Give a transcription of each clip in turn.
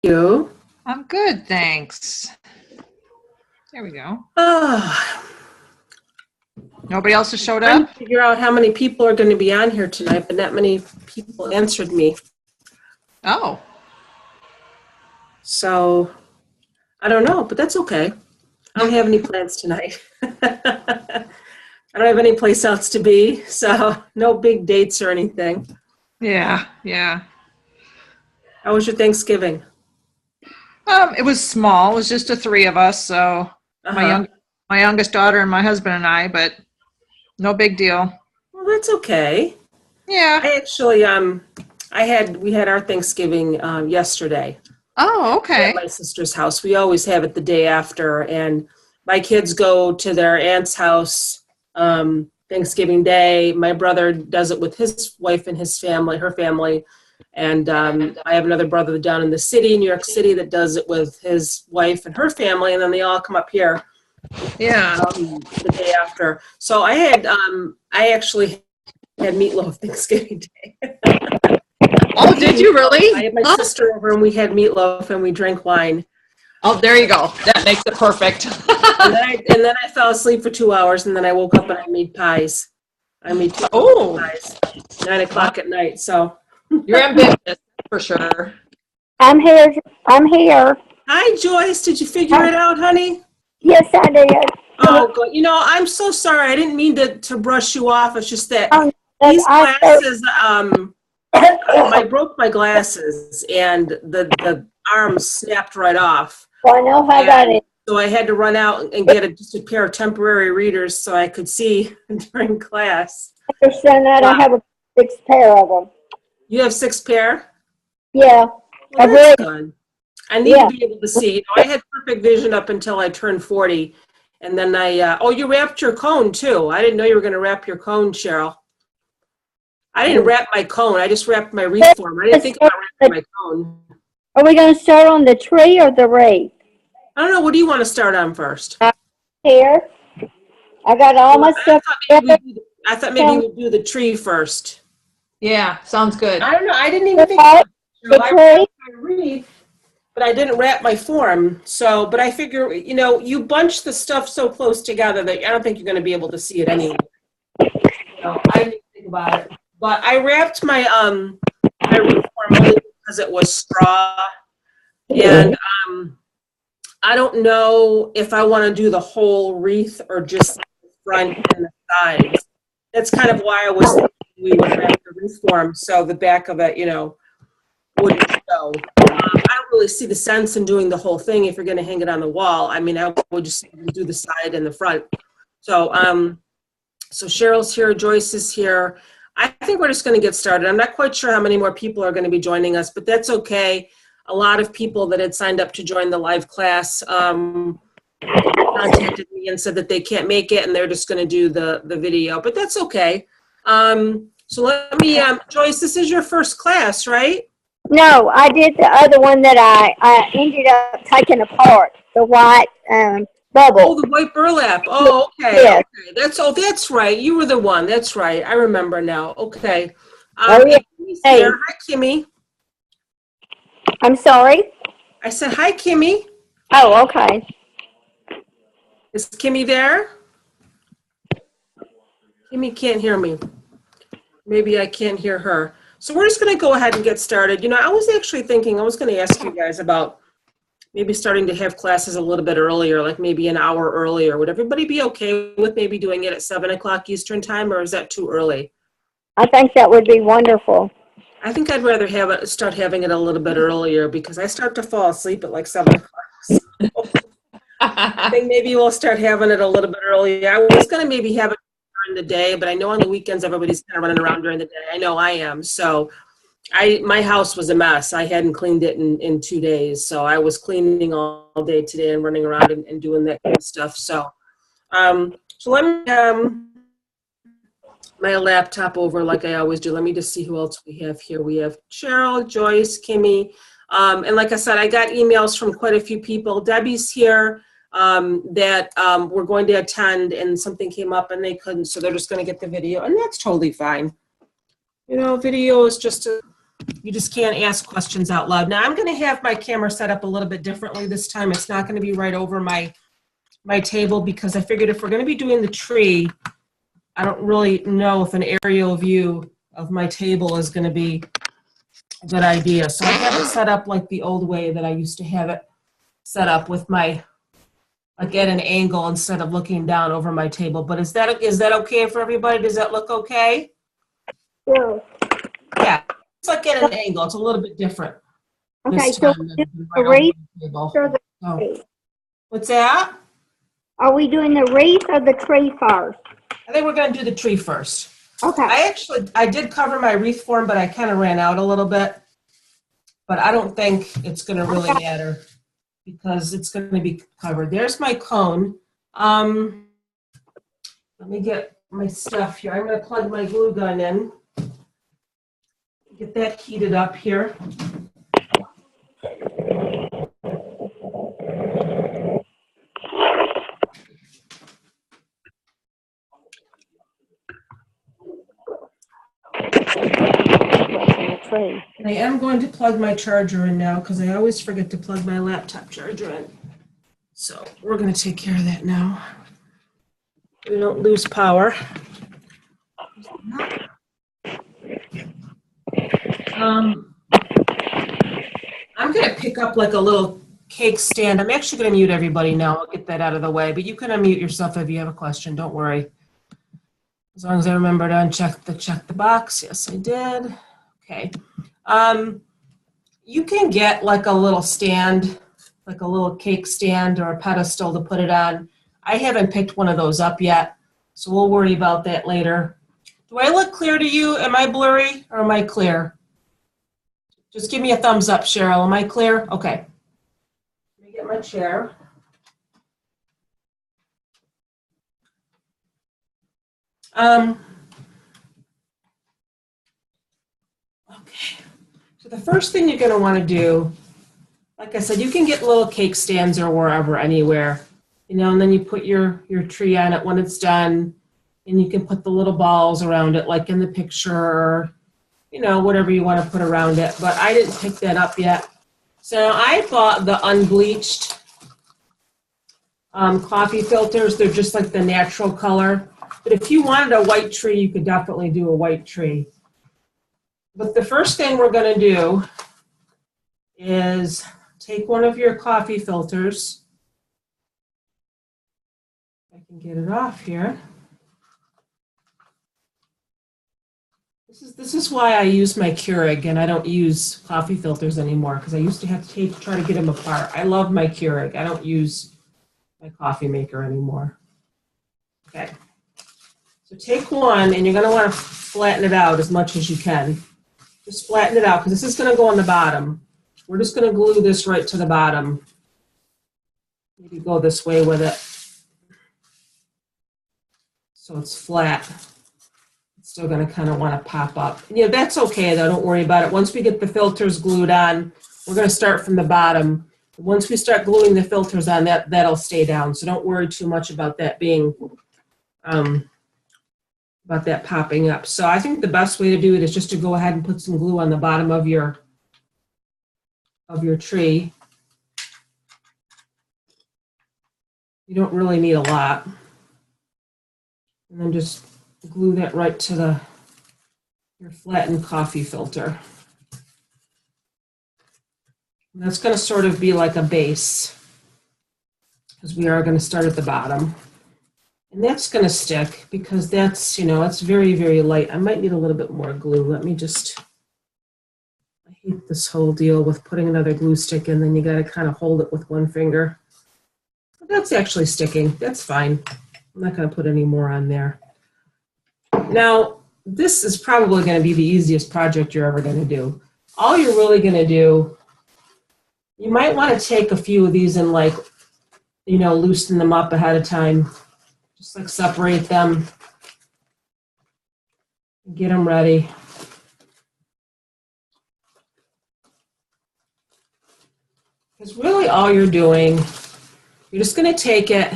You? I'm good, thanks. There we go. Oh, Nobody else has showed trying up? to figure out how many people are going to be on here tonight, but not many people answered me. Oh, So I don't know, but that's okay. I don't have any plans tonight. I don't have any place else to be, so no big dates or anything. yeah. How was your Thanksgiving? It was small. It was just the three of us, so Uh-huh. my youngest daughter and my husband and I, but no big deal. Well, that's okay. Yeah. I actually, we had our Thanksgiving yesterday Oh, at okay. my sister's house. We always have it the day after, and my kids go to their aunt's house Thanksgiving Day. My brother does it with his wife and his family, her family, and I have another brother down in the city, New York City, that does it with his wife and her family, and then they all come up here Yeah. the day after. So I actually had meatloaf Thanksgiving Day. Oh, did you I really? had my Huh? sister over and we had meatloaf and we drank wine. Oh, there you go. That makes it perfect. And then I fell asleep for 2 hours and then I woke up and I made pies. I made two Oh, pies, 9 o'clock at night. So, you're ambitious for sure. I'm here. I'm here. hi Joyce, did you figure it out, honey? Yes, I did. Oh, good. I'm so sorry. I didn't mean to brush you off. It's just that Um, these I glasses, I broke my glasses and the arms snapped right off. I know how that is. So I had to run out and get just a pair of temporary readers so I could see during class. I understand that. I have a 6 pair of them. You have 6 pair? Yeah. Well, that's good. I need Yeah. to be able to see. I had perfect vision up until I turned 40. And then you wrapped your cone too. I didn't know you were going to wrap your cone, Cheryl. I didn't wrap my cone. I just wrapped my wreath form. I didn't think about wrapping my cone. Are we going to start on the tree or the wreath? I don't know. What do you want to start on first? Here. I got all my stuff. I thought maybe we'd do the tree first. Yeah, sounds good. I don't know. I didn't even think about it. I wrapped my wreath, but I didn't wrap my form. So, but I figure, you bunch the stuff so close together that I don't think you're going to be able to see it anyway. I didn't think about it. But I wrapped my wreath form only because it was straw. And I don't know if I want to do the whole wreath or just the front and the sides. That's kind of why I was thinking we would wrap the wreath form so the back of it, wouldn't show. I don't really see the sense in doing the whole thing if you're going to hang it on the wall. I mean, I would just do the side and the front. So, so Cheryl's here, Joyce is here. I think we're just going to get started. I'm not quite sure how many more people are going to be joining us, but that's okay. A lot of people that had signed up to join the live class contacted me and said that they can't make it and they're just going to do the video, but that's okay. So let me, Joyce, this is your first class, right? No, I did the other one that I ended up taking apart, the white bubble. Oh, the white burlap. Oh, okay. Yes. Okay. That's right. You were the one. That's right. I remember now. Okay. Oh, yeah. Hey. Hi, Kimmy. I'm sorry? I said, hi, Kimmy. Oh, okay. Is Kimmy there? Kimmy can't hear me. Maybe I can't hear her. So we're just going to go ahead and get started. I was actually thinking, I was going to ask you guys about maybe starting to have classes a little bit earlier, like maybe an hour earlier. Would everybody be okay with maybe doing it at 7 o'clock Eastern time, or is that too early? I think that would be wonderful. I think I'd rather start having it a little bit earlier because I start to fall asleep at like 7 o'clock. So I think maybe we'll start having it a little bit earlier. I was going to maybe have it during the day, but I know on the weekends everybody's kind of running around during the day. I know I am. So my house was a mess. I hadn't cleaned it in 2 days. So I was cleaning all day today and running around and doing that kind of stuff. So, so let me, my laptop over like I always do. Let me just see who else we have here. We have Cheryl, Joyce, Kimmy. And like I said, I got emails from quite a few people. Debbie's here that were going to attend and something came up and they couldn't. So they're just going to get the video and that's totally fine. Video is just You just can't ask questions out loud. Now, I'm going to have my camera set up a little bit differently this time. It's not going to be right over my table because I figured if we're going to be doing the tree, I don't really know if an aerial view of my table is going to be a good idea. So I have it set up like the old way that I used to have it set up with my, like at an angle instead of looking down over my table. But is that okay for everybody? Does that look okay? Yeah. Yeah, it's like at an angle. It's a little bit different. Okay, This so time than the right over wreath the table. or the Oh. tree? What's that? Are we doing the wreath or the tree first? I think we're going to do the tree first. Okay. I did cover my wreath form, but I kind of ran out a little bit. But I don't think it's going to really matter because it's going to be covered. There's my cone. Let me get my stuff here. I'm going to plug my glue gun in. Get that heated up here. And I am going to plug my charger in now because I always forget to plug my laptop charger in. So we're going to take care of that now. We don't lose power. I'm going to pick up like a little cake stand. I'm actually going to mute everybody now. I'll get that out of the way. But you can unmute yourself if you have a question. Don't worry. As long as I remember to check the box. Yes, I did. Okay. You can get like a little stand, like a little cake stand or a pedestal to put it on. I haven't picked one of those up yet, so we'll worry about that later. Do I look clear to you? Am I blurry or am I clear? Just give me a thumbs up, Cheryl. Am I clear? Okay. Let me get my chair. Okay. So the first thing you're going to want to do, like I said, you can get little cake stands or wherever, anywhere, you know, and then you put your tree on it when it's done, and you can put the little balls around it, like in the picture, or, you know, whatever you want to put around it. But I didn't pick that up yet. So I bought the unbleached coffee filters. They're just like the natural color. But if you wanted a white tree, you could definitely do a white tree. But the first thing we're going to do is take one of your coffee filters. I can get it off here. This is why I use my Keurig and I don't use coffee filters anymore, because I used to have to try to get them apart. I love my Keurig. I don't use my coffee maker anymore. Okay. So take one, and you're going to want to flatten it out as much as you can. Just flatten it out, because this is going to go on the bottom. We're just going to glue this right to the bottom. Maybe go this way with it so it's flat. It's still going to kind of want to pop up. Yeah, that's okay, though. Don't worry about it. Once we get the filters glued on, we're going to start from the bottom. Once we start gluing the filters on, that'll stay down. So don't worry too much about that being, about that popping up. So I think the best way to do it is just to go ahead and put some glue on the bottom of your tree. You don't really need a lot. And then just glue that right to your flattened coffee filter. And that's going to sort of be like a base, because we are going to start at the bottom. And that's going to stick because that's, you know, it's very, very light. I might need a little bit more glue. Let me just, I hate this whole deal with putting another glue stick in, then you got to kind of hold it with one finger. But that's actually sticking. That's fine. I'm not going to put any more on there. Now, this is probably going to be the easiest project you're ever going to do. All you're really going to do, you might want to take a few of these and, like, you know, loosen them up ahead of time. Just like separate them, get them ready. Because really all you're doing, you're just going to take it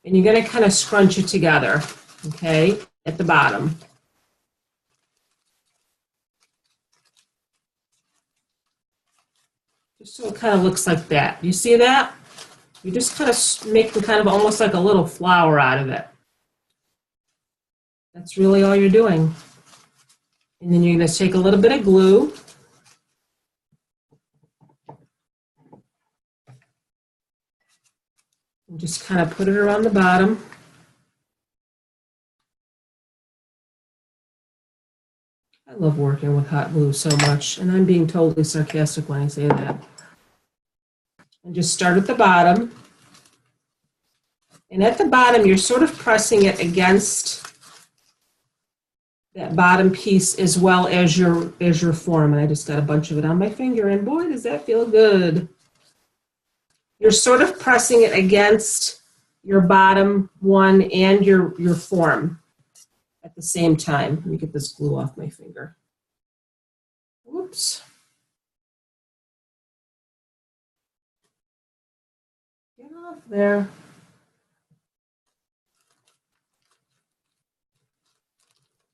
and you're going to kind of scrunch it together, okay, at the bottom. Just so it kind of looks like that. You see that? You're just kind of making kind of almost like a little flower out of it. That's really all you're doing. And then you're going to take a little bit of glue. And just kind of put it around the bottom. I love working with hot glue so much, and I'm being totally sarcastic when I say that. And just start at the bottom. And at the bottom, you're sort of pressing it against that bottom piece as well as your form. And I just got a bunch of it on my finger, and boy, does that feel good. You're sort of pressing it against your bottom one and your form at the same time. Let me get this glue off my finger. Whoops. Get off there.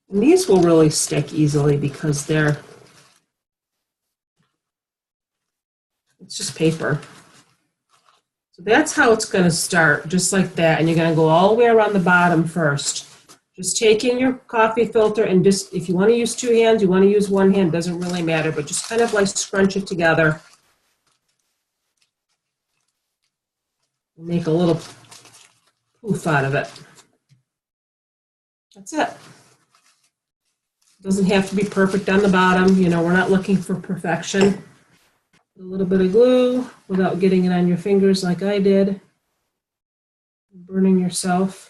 And these will really stick easily because it's just paper. So that's how it's going to start, just like that. And you're going to go all the way around the bottom first. Just taking your coffee filter and just, if you want to use two hands, you want to use one hand, doesn't really matter, but just kind of like scrunch it together. Make a little poof out of it. That's it. It doesn't have to be perfect on the bottom. You know, we're not looking for perfection. A little bit of glue without getting it on your fingers like I did. Burning yourself.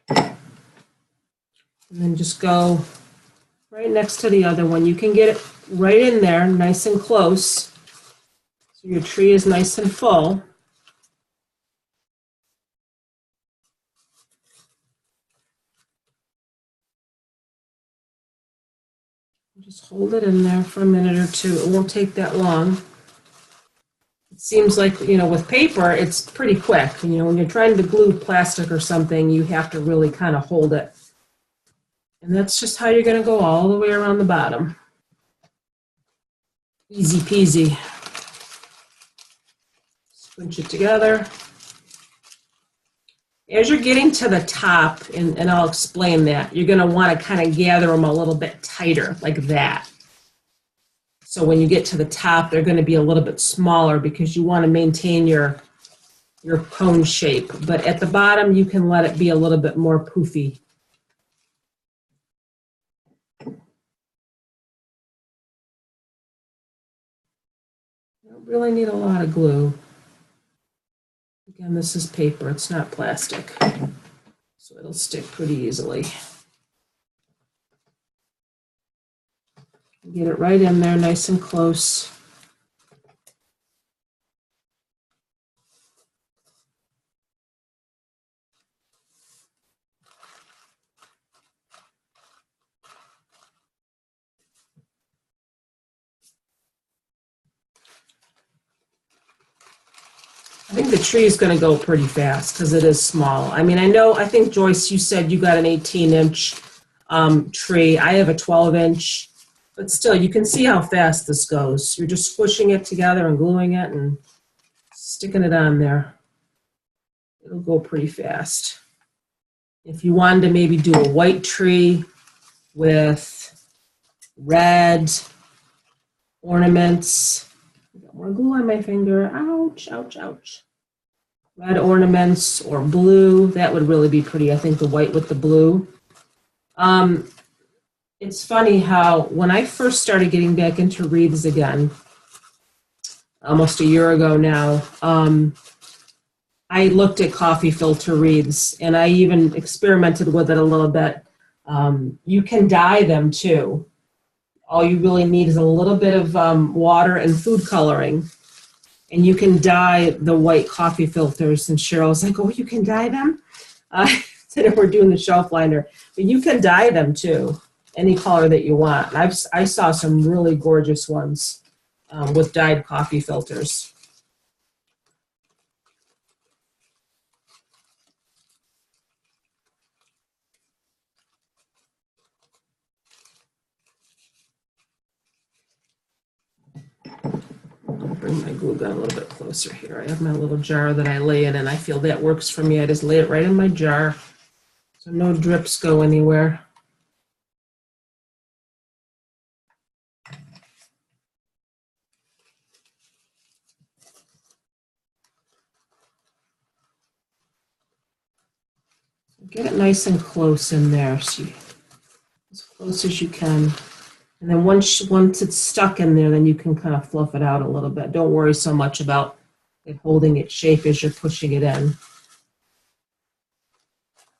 And then just go right next to the other one. You can get it right in there, nice and close. So your tree is nice and full. Just hold it in there for a minute or two. It won't take that long. It seems like, you know, with paper, it's pretty quick. You know, when you're trying to glue plastic or something, you have to really kind of hold it. And that's just how you're going to go all the way around the bottom. Easy peasy. Squinch it together. As you're getting to the top, and I'll explain that, you're going to want to kind of gather them a little bit tighter, like that. So when you get to the top, they're going to be a little bit smaller because you want to maintain your cone shape. But at the bottom, you can let it be a little bit more poofy. You don't really need a lot of glue. Again, this is paper, it's not plastic, so it'll stick pretty easily. Get it right in there, nice and close. I think the tree is going to go pretty fast because it is small. I mean, I think, Joyce, you said you got an 18-inch tree. I have a 12-inch, but still, you can see how fast this goes. You're just squishing it together and gluing it and sticking it on there. It'll go pretty fast. If you wanted to maybe do a white tree with red ornaments, got more glue on my finger. Ouch, ouch, ouch. Red ornaments or blue, that would really be pretty. I think the white with the blue. It's funny how when I first started getting back into wreaths again, almost a year ago now, I looked at coffee filter wreaths and I even experimented with it a little bit. You can dye them too. All you really need is a little bit of water and food coloring. And you can dye the white coffee filters. And Cheryl's like, oh, you can dye them? Today we're doing the shelf liner. But you can dye them too, any color that you want. And I saw some really gorgeous ones with dyed coffee filters. bring my glue gun a little bit closer here. I have my little jar that I lay in, and I feel that works for me. I just lay it right in my jar, so no drips go anywhere. Get it nice and close in there, so as close as you can. And then once it's stuck in there, then you can kind of fluff it out a little bit. Don't worry so much about it holding its shape as you're pushing it in,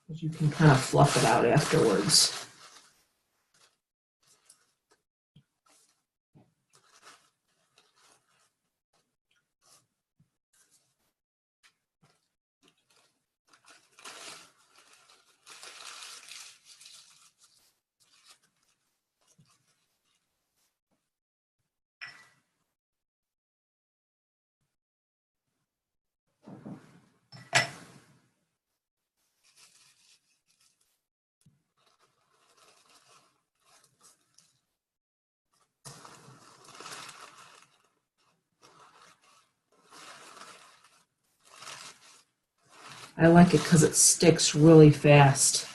because you can kind of fluff it out afterwards. I like it because it sticks really fast.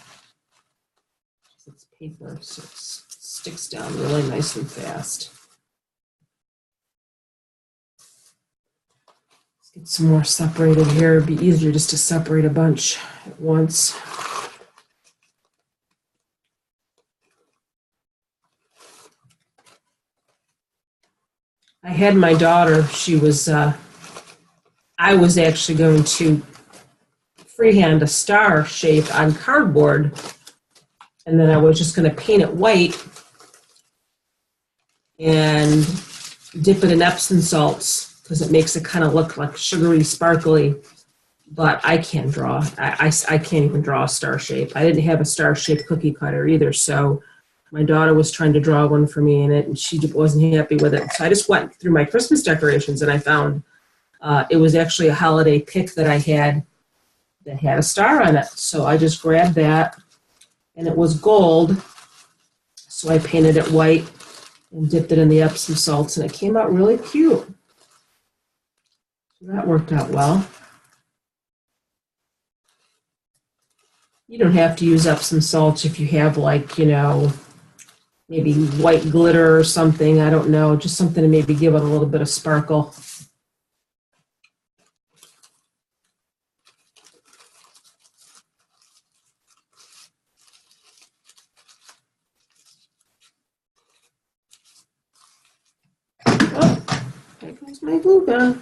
It's paper, so it sticks down really nice and fast. Let's get some more separated here. It'd be easier just to separate a bunch at once. I had my daughter, I was actually going to freehand a star shape on cardboard, and then I was just going to paint it white and dip it in Epsom salts because it makes it kind of look like sugary, sparkly. But I can't draw. I can't even draw a star shape. I didn't have a star-shaped cookie cutter either, so my daughter was trying to draw one for me in it, and she wasn't happy with it. So I just went through my Christmas decorations, and I found it was actually a holiday pick that I had that had a star on it. So I just grabbed that, and it was gold. So I painted it white and dipped it in the Epsom salts, and it came out really cute. So that worked out well. You don't have to use Epsom salts if you have, like, maybe white glitter or something. I don't know, just something to maybe give it a little bit of sparkle. Oh, there goes my glue gun.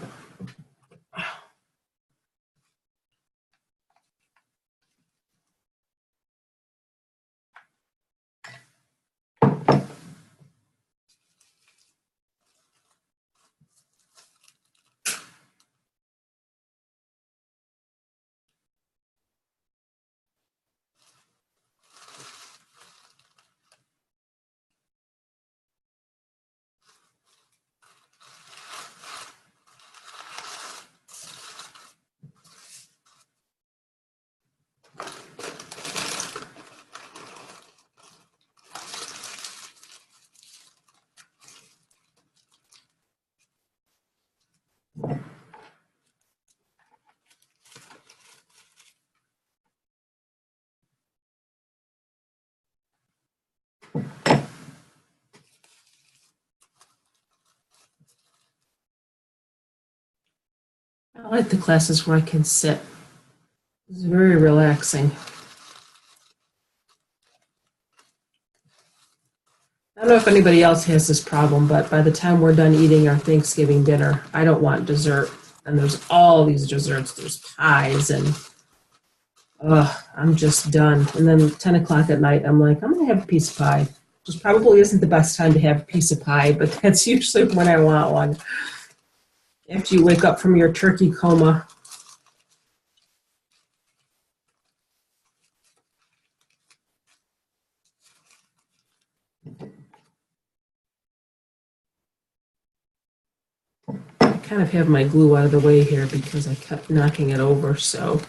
I like the classes where I can sit. It's very relaxing. I don't know if anybody else has this problem, but by the time we're done eating our Thanksgiving dinner, I don't want dessert. And there's all these desserts. There's pies, and I'm just done. And then 10 o'clock at night, I'm like, I'm going to have a piece of pie. Which probably isn't the best time to have a piece of pie, but that's usually when I want one. After you wake up from your turkey coma. I kind of have my glue out of the way here because I kept knocking it over, so.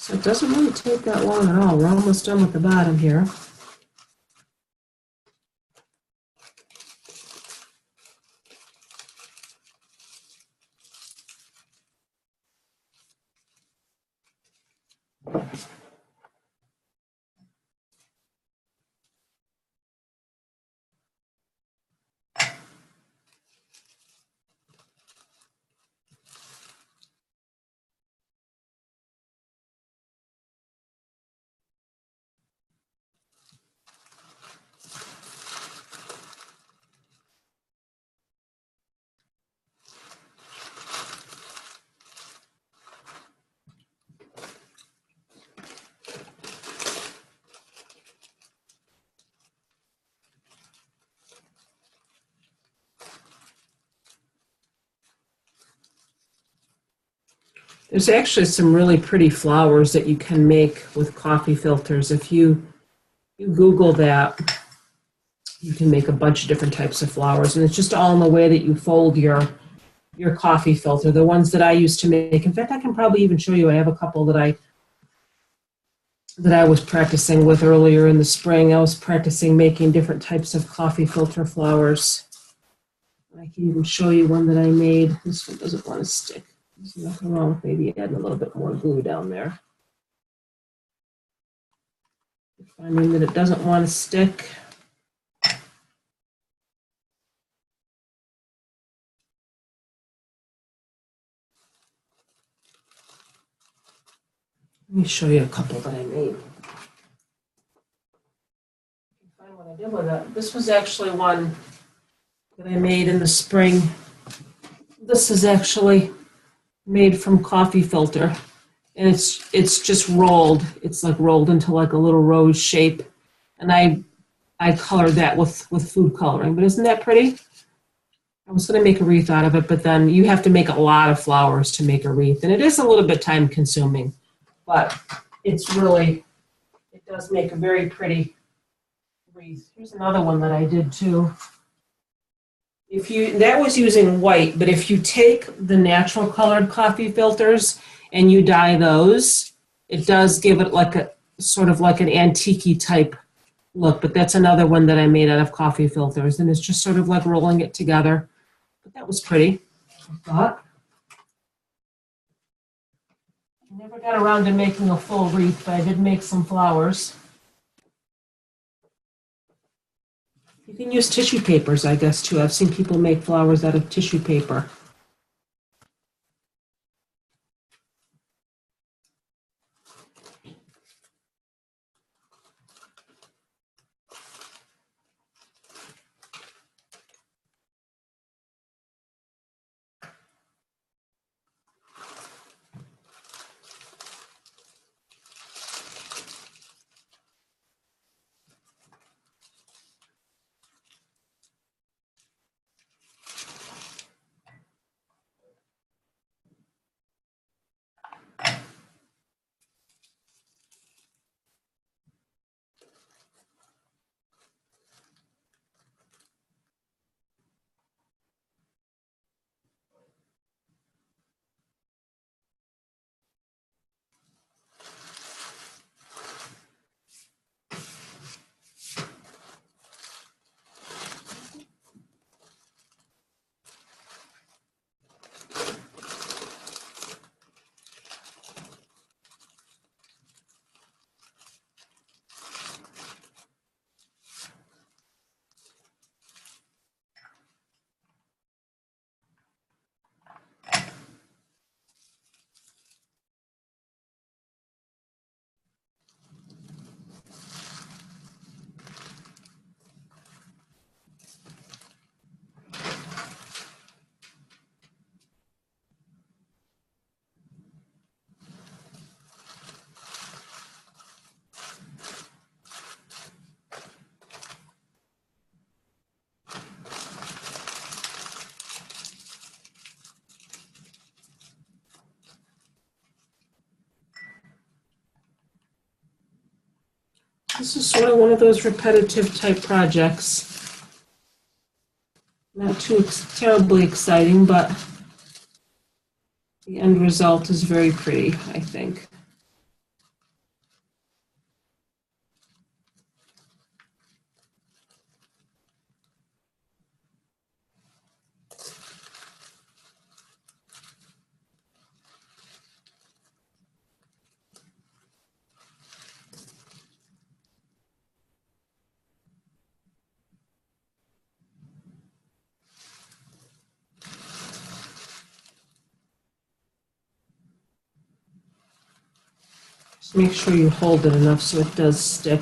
So it doesn't really take that long at all. We're almost done with the bottom here. There's actually some really pretty flowers that you can make with coffee filters. If you Google that, you can make a bunch of different types of flowers, and it's just all in the way that you fold your coffee filter. The ones that I used to make, in fact, I can probably even show you. I have a couple that I was practicing with earlier in the spring. I was practicing making different types of coffee filter flowers. I can even show you one that I made. This one doesn't want to stick. There's nothing wrong with maybe adding a little bit more glue down there. Finding that it doesn't want to stick. Let me show you a couple that I made. Find what I did with it. This was actually one that I made in the spring. This is actually made from coffee filter, and it's just rolled. It's like rolled into like a little rose shape, and I colored that with food coloring. But isn't that pretty? I was going to make a wreath out of it, but then you have to make a lot of flowers to make a wreath, and it is a little bit time consuming, but it's really, it does make a very pretty wreath. Here's another one that I did too. That was using white, but if you take the natural colored coffee filters and you dye those, it does give it like a sort of like an antique-y type look. But that's another one that I made out of coffee filters, and it's just sort of like rolling it together. But that was pretty, I thought. I never got around to making a full wreath, but I did make some flowers. You can use tissue papers, I guess, too. I've seen people make flowers out of tissue paper. This is sort of one of those repetitive type projects. Not too terribly exciting, but the end result is very pretty, I think. make sure you hold it enough so it does stick.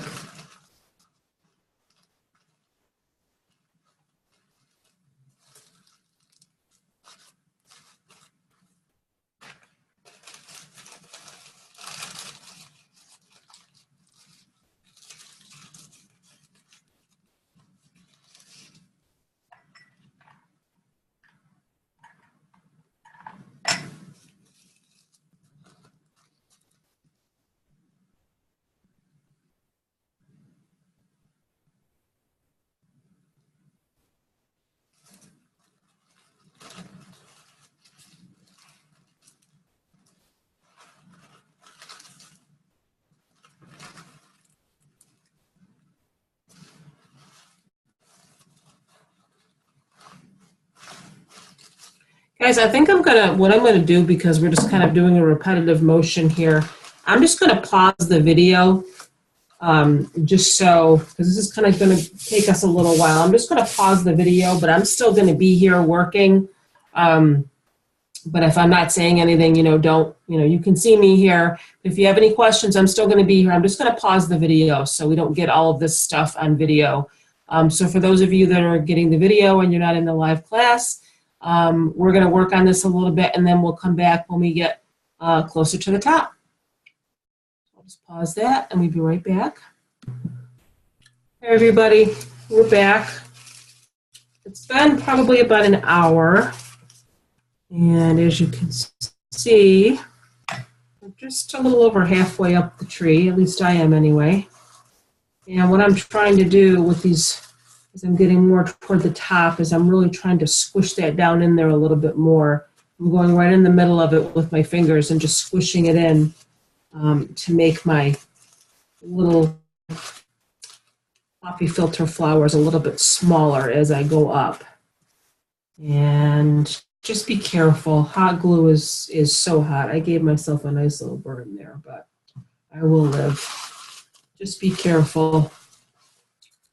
Guys, I think what I'm gonna do, because we're just kind of doing a repetitive motion here, I'm just gonna pause the video, just so, because this is kind of gonna take us a little while. I'm just gonna pause the video, but I'm still gonna be here working. But if I'm not saying anything, you can see me here. If you have any questions, I'm still gonna be here. I'm just gonna pause the video so we don't get all of this stuff on video. So for those of you that are getting the video and you're not in the live class, we're going to work on this a little bit, and then we'll come back when we get closer to the top. I'll just pause that, and we'll be right back. Hey, everybody, we're back. It's been probably about an hour, and as you can see, we're just a little over halfway up the tree, at least I am anyway. And what I'm trying to do with these, as I'm getting more toward the top, is I'm really trying to squish that down in there a little bit more. I'm going right in the middle of it with my fingers and just squishing it in to make my little coffee filter flowers a little bit smaller as I go up. And just be careful. Hot glue is so hot. I gave myself a nice little burn there, but I will live. Just be careful.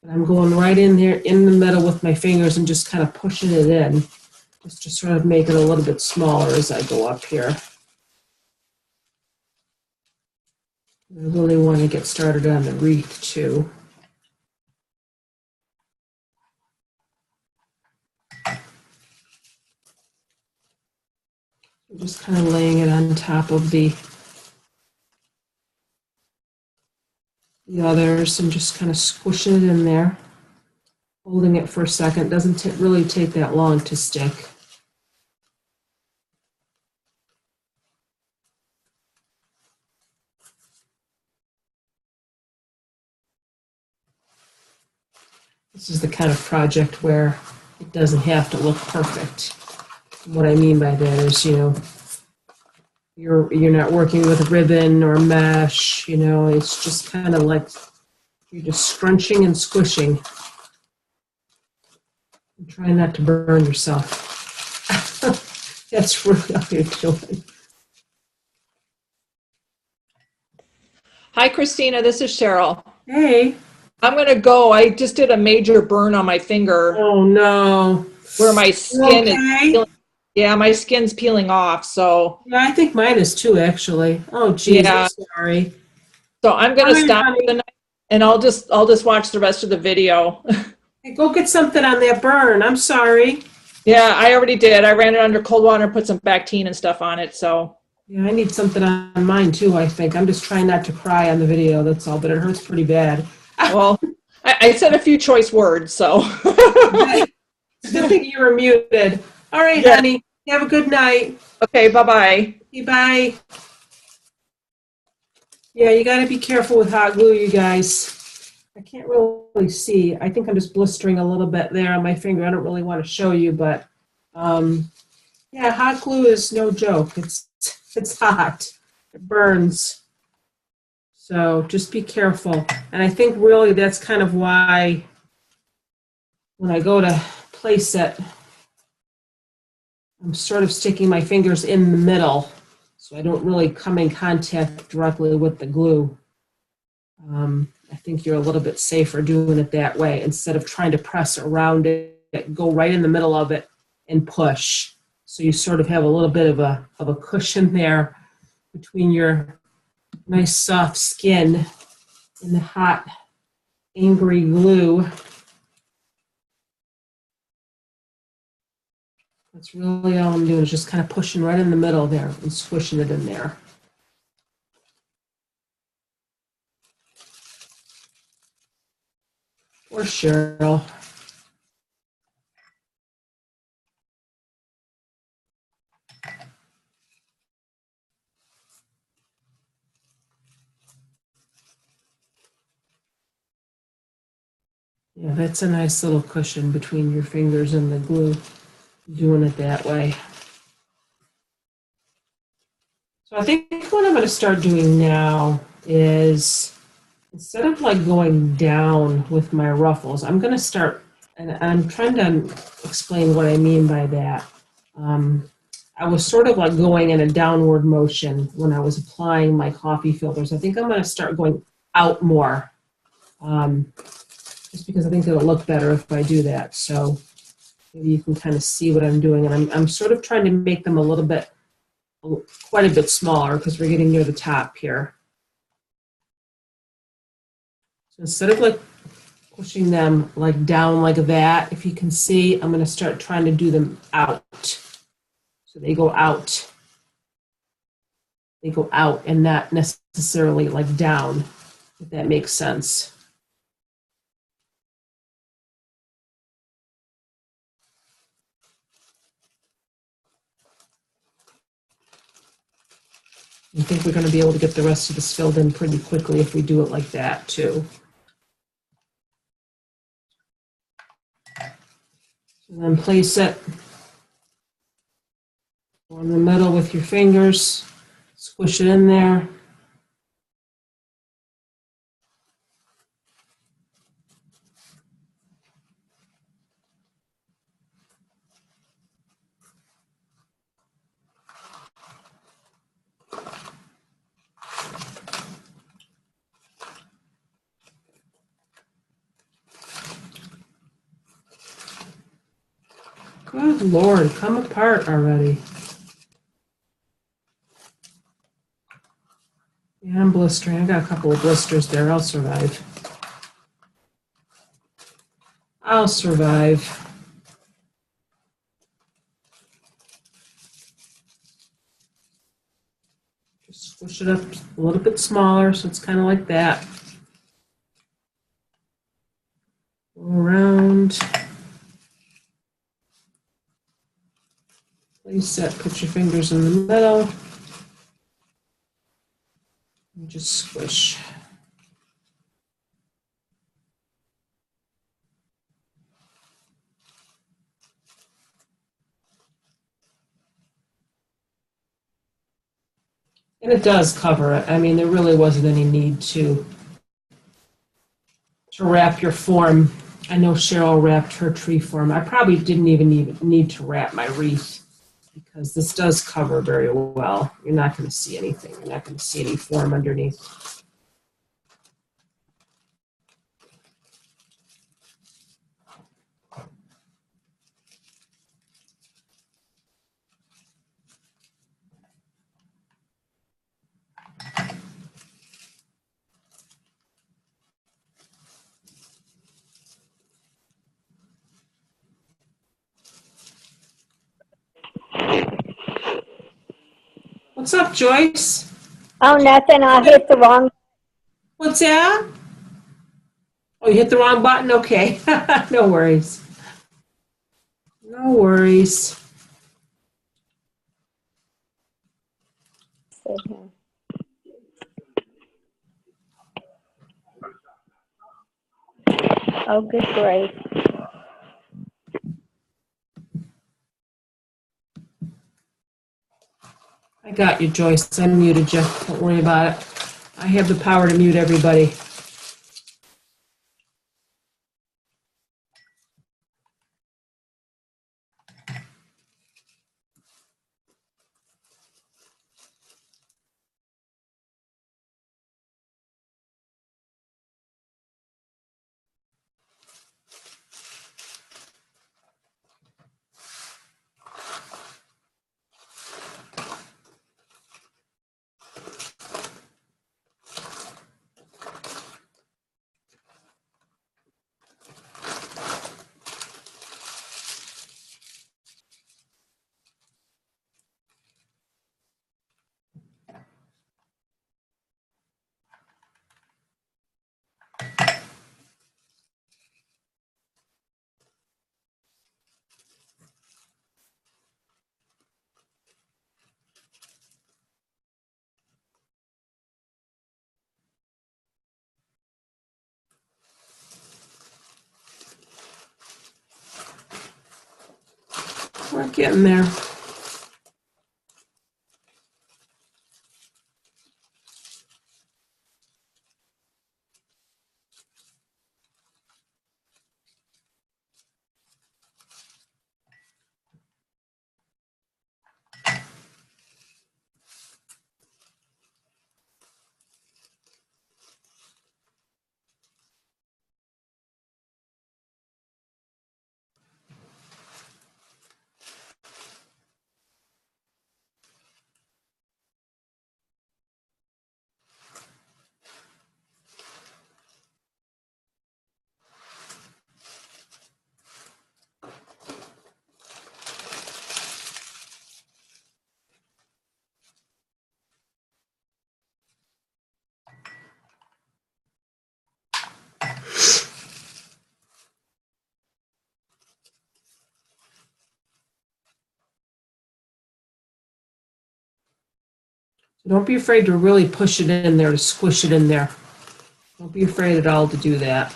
I'm going right in there in the middle with my fingers and just kind of pushing it in, just to sort of make it a little bit smaller as I go up here. I really want to get started on the wreath too. I'm just kind of laying it on top of the others and just kind of squishing it in there, holding it for a second. Doesn't really take that long to stick. This is the kind of project where it doesn't have to look perfect. What I mean by that is, you're not working with ribbon or mesh, it's just kind of like you're just scrunching and squishing. And trying not to burn yourself. That's really all you're doing. Hi, Christina. This is Cheryl. Hey. I'm going to go. I just did a major burn on my finger. Oh, no. Where my skin is peeling. Yeah, my skin's peeling off, so. Yeah, I think mine is too, actually. Oh, geez, yeah. I'm sorry. So I'm going to stop tonight, and I'll just watch the rest of the video. Hey, go get something on that burn. I'm sorry. Yeah, I already did. I ran it under cold water and put some Bactine and stuff on it, so. Yeah, I need something on mine, too, I think. I'm just trying not to cry on the video, that's all, but it hurts pretty bad. Well, I said a few choice words, so. Good thing you were muted. All right, yeah. Honey. Have a good night. Okay, bye-bye. Okay, bye. Yeah, you got to be careful with hot glue, you guys. I can't really see. I think I'm just blistering a little bit there on my finger. I don't really want to show you, but yeah, hot glue is no joke. It's hot. It burns. So just be careful. And I think really that's kind of why when I go to place it, I'm sort of sticking my fingers in the middle so I don't really come in contact directly with the glue. I think you're a little bit safer doing it that way instead of trying to press around it, go right in the middle of it and push. So you sort of have a little bit of a cushion there between your nice soft skin in the hot, angry glue. That's really all I'm doing is just kind of pushing right in the middle there and squishing it in there. Poor Cheryl. Yeah, that's a nice little cushion between your fingers and the glue, doing it that way. So I think what I'm going to start doing now is, instead of like going down with my ruffles, I'm going to start, and I'm trying to explain what I mean by that. I was sort of like going in a downward motion when I was applying my coffee filters. I think I'm going to start going out more, just because I think it'll look better if I do that. So maybe you can kind of see what I'm doing. And I'm sort of trying to make them quite a bit smaller because we're getting near the top here. So instead of like pushing them like down like that, if you can see, I'm going to start trying to do them out. So they go out. They go out and not necessarily like down, if that makes sense. I think we're going to be able to get the rest of this filled in pretty quickly if we do it like that too. And then place it in the middle with your fingers, squish it in there. Good Lord, come apart already. Yeah, I'm blistering. I got a couple of blisters there. I'll survive. I'll survive. Just squish it up a little bit smaller so it's kind of like that. Go around. Place it, put your fingers in the middle. And just squish. And it does cover it. I mean, there really wasn't any need to wrap your form. I know Cheryl wrapped her tree form. I probably didn't even need to wrap my wreath because this does cover very well. You're not going to see anything. You're not going to see any form underneath. What's up, Joyce? Oh, nothing. I hit the wrong. What's that? Oh, you hit the wrong button? Okay. No worries. No worries. Oh, good grief. I got you, Joyce. I muted you. Don't worry about it. I have the power to mute everybody. we're getting there. Don't be afraid to really push it in there, to squish it in there. Don't be afraid at all to do that.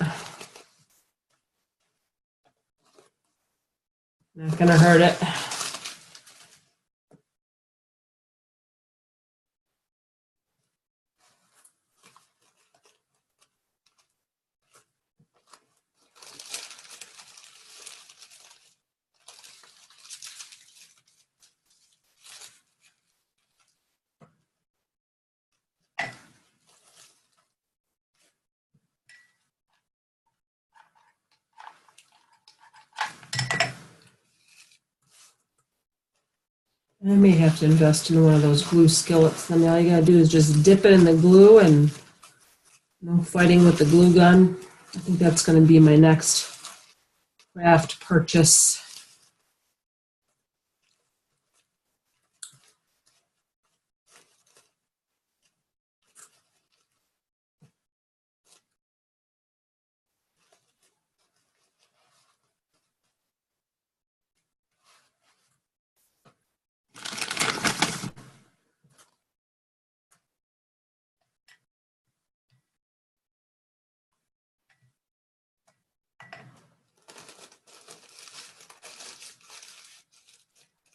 Not gonna hurt it. I may have to invest in one of those glue skillets. Then all you gotta do is just dip it in the glue and no fighting with the glue gun. I think that's gonna be my next craft purchase.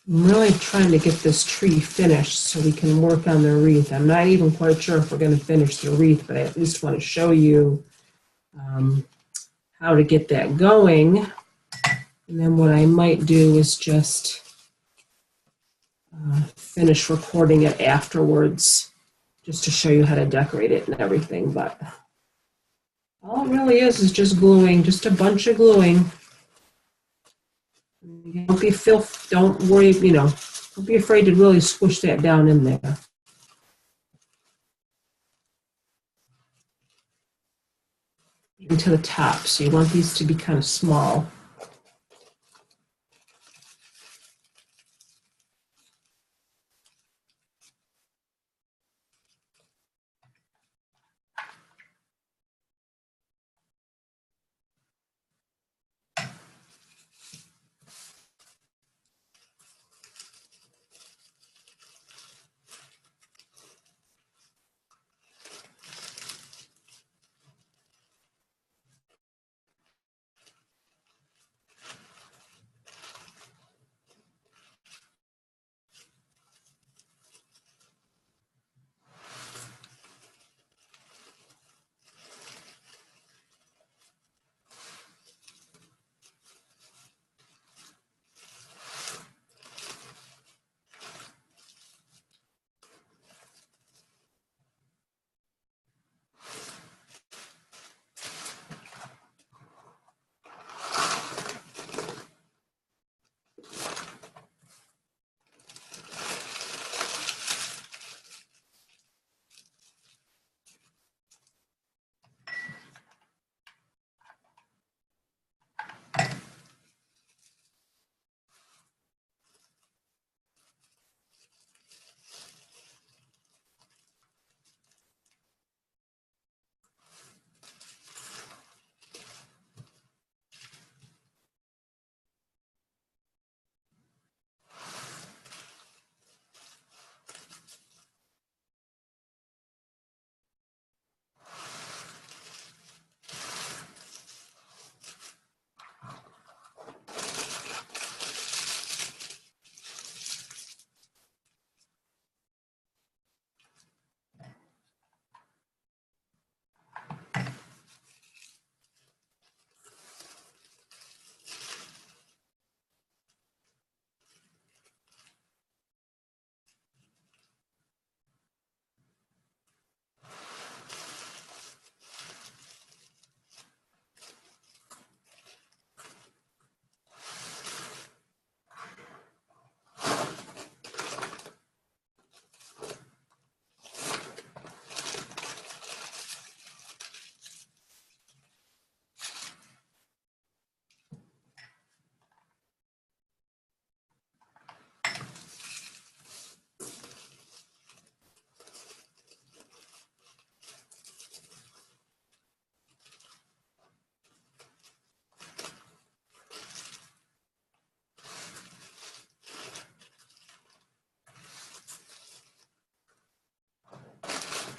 I'm really trying to get this tree finished so we can work on the wreath. I'm not even quite sure if we're going to finish the wreath, but I at least want to show you how to get that going. And then what I might do is just finish recording it afterwards, just to show you how to decorate it and everything. But all it really is just gluing, just a bunch of gluing. Don't worry, don't be afraid to really squish that down in there. Into the top, so you want these to be kind of small.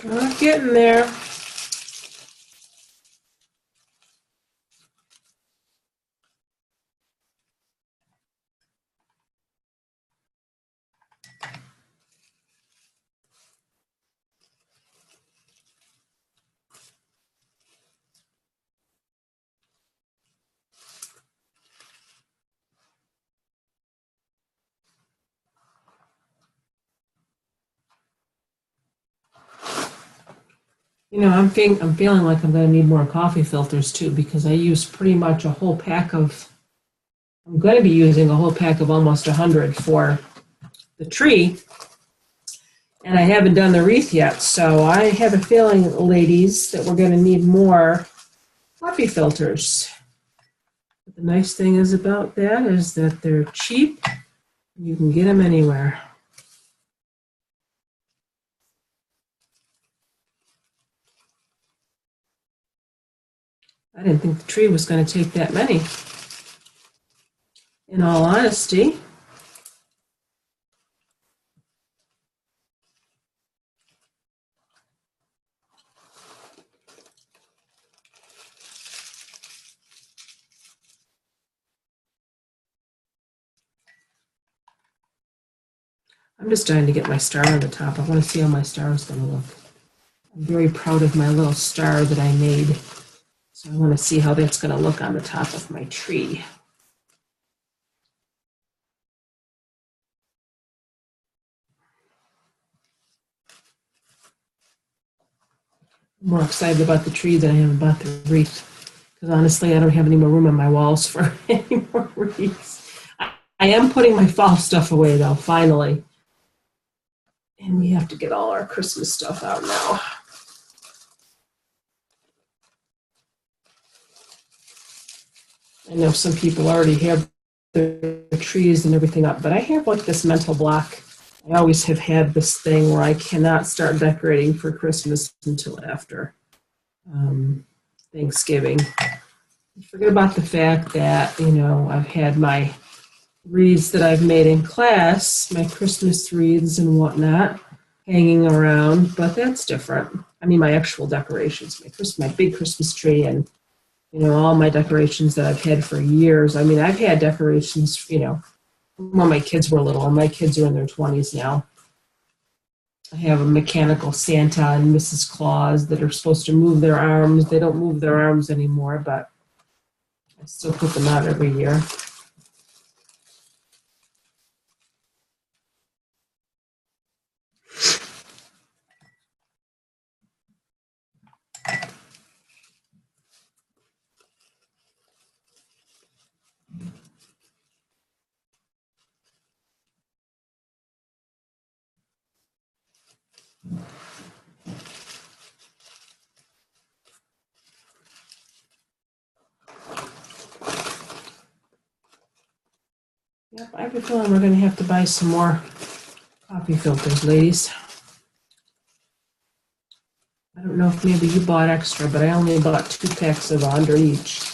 Not getting there. You know, I'm feeling like I'm going to need more coffee filters too, because I use pretty much a whole pack of. I'm going to be using a whole pack of almost 100 for the tree, and I haven't done the wreath yet. So I have a feeling, ladies, that we're going to need more coffee filters. But the nice thing is about that is that they're cheap. You can get them anywhere. I didn't think the tree was going to take that many, in all honesty. I'm just dying to get my star on the top. I want to see how my star is going to look. I'm very proud of my little star that I made. So I want to see how that's going to look on the top of my tree. I'm more excited about the tree than I am about the wreath. Because honestly, I don't have any more room on my walls for any more wreaths. I am putting my fall stuff away though, finally. And we have to get all our Christmas stuff out now. I know some people already have their trees and everything up, but I have like this mental block. I always have had this thing where I cannot start decorating for Christmas until after Thanksgiving. Forget about the fact that, you know, I've had my wreaths that I've made in class, my Christmas wreaths and whatnot, hanging around, but that's different. I mean, my actual decorations, my big Christmas tree, and you know, all my decorations that I've had for years. I mean, I've had decorations, you know, when my kids were little, and my kids are in their 20s now. I have a mechanical Santa and Mrs. Claus that are supposed to move their arms. They don't move their arms anymore, but I still put them out every year. Yep, I have a feeling we're going to have to buy some more coffee filters, ladies. I don't know if maybe you bought extra, but I only bought 2 packs of 100 each.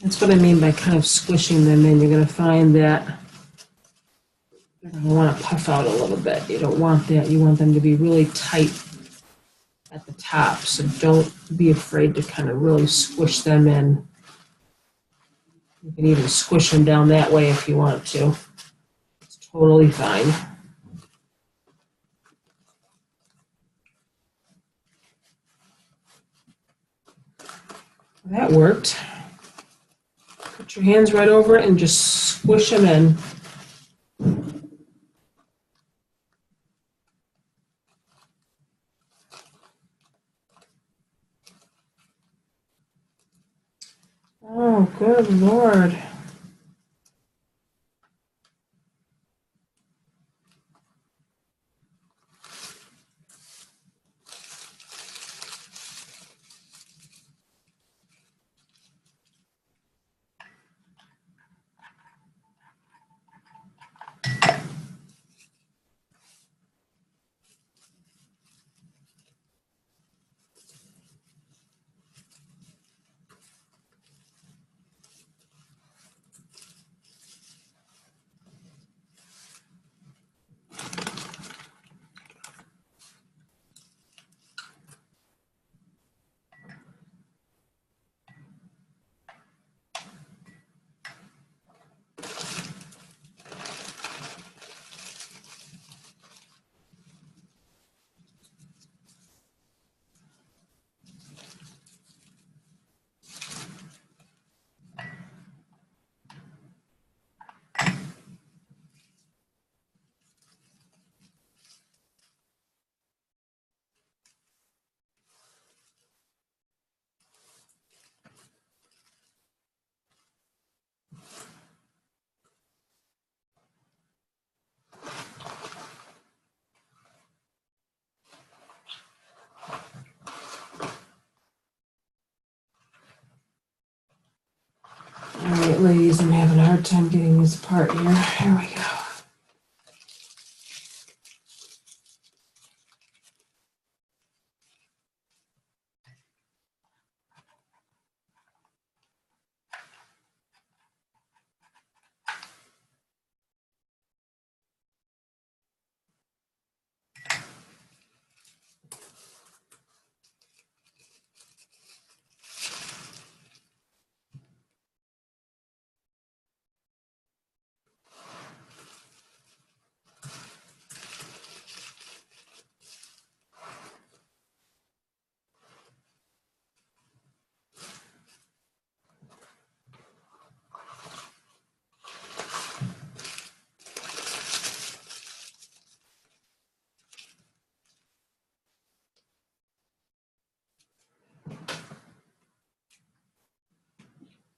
That's what I mean by kind of squishing them in. You're going to find that you're going to want to puff out a little bit. You don't want that. You want them to be really tight at the top. So don't be afraid to kind of really squish them in. You can even squish them down that way if you want to. It's totally fine. That worked. Put your hands right over it and just squish them in. Oh, good Lord. All right, ladies, I'm having a hard time getting this apart here. Here we go.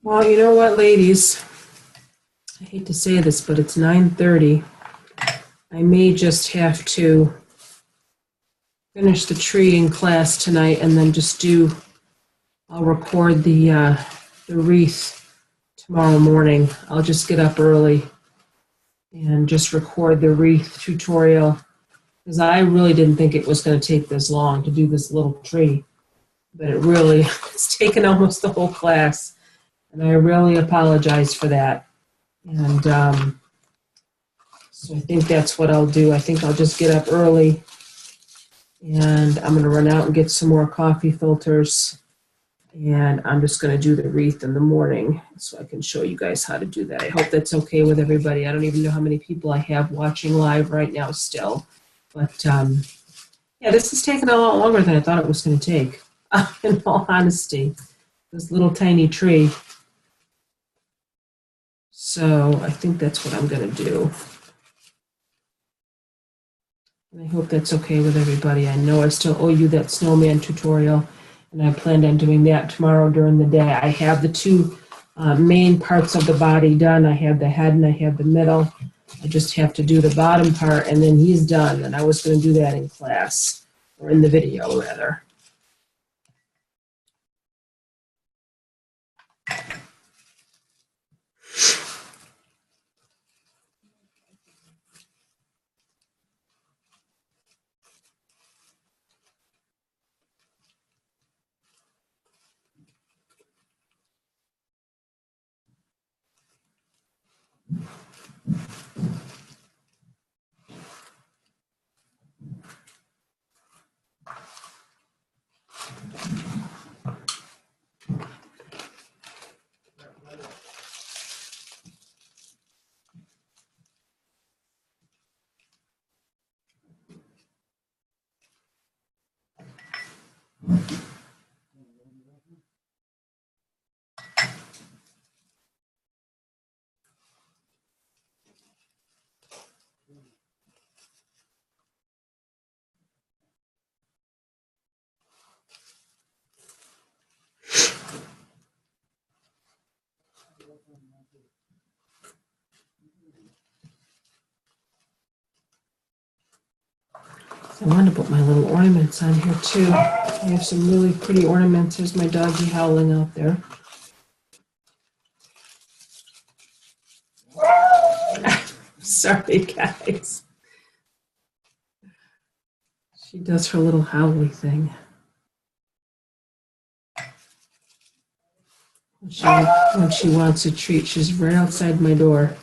Well, you know what, ladies? I hate to say this, but it's 9:30. I may just have to finish the tree in class tonight and then just I'll record the wreath tomorrow morning. I'll just get up early and just record the wreath tutorial because I really didn't think it was going to take this long to do this little tree, but it really, it's taken almost the whole class. And I really apologize for that. And so I think that's what I'll do. I think I'll just get up early and I'm going to run out and get some more coffee filters. And I'm just going to do the wreath in the morning so I can show you guys how to do that. I hope that's okay with everybody. I don't even know how many people I have watching live right now still. But yeah, this is taking a lot longer than I thought it was going to take, in all honesty. This little tiny tree. So I think that's what I'm going to do. And I hope that's okay with everybody. I know I still owe you that snowman tutorial, and I planned on doing that tomorrow during the day. I have the two main parts of the body done. I have the head and I have the middle. I just have to do the bottom part, and then he's done. And I was going to do that in class, or in the video, rather. I want to put my little ornaments on here too. I have some really pretty ornaments. There's my doggy howling out there. Sorry, guys. She does her little howly thing. When she wants a treat, she's right outside my door.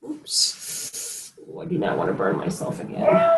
Oops. Oh, I do not want to burn myself again.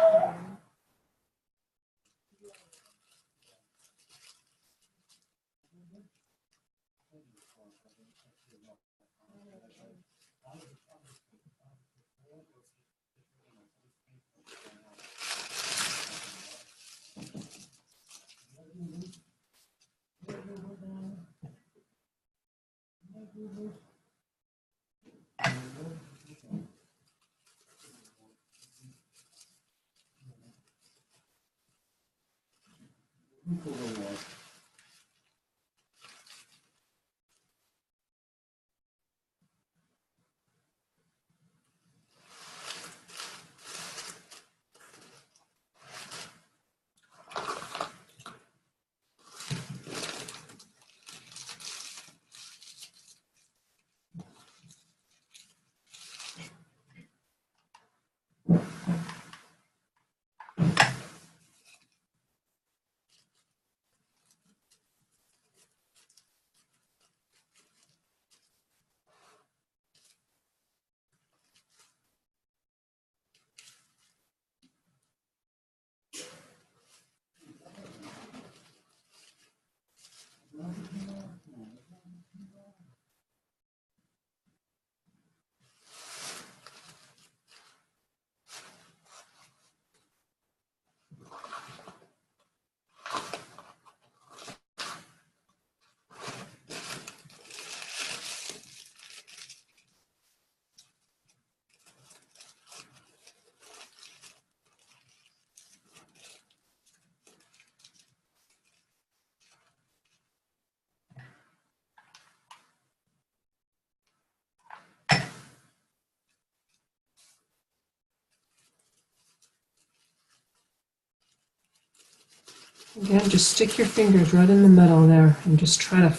Again, just stick your fingers right in the middle there and just try to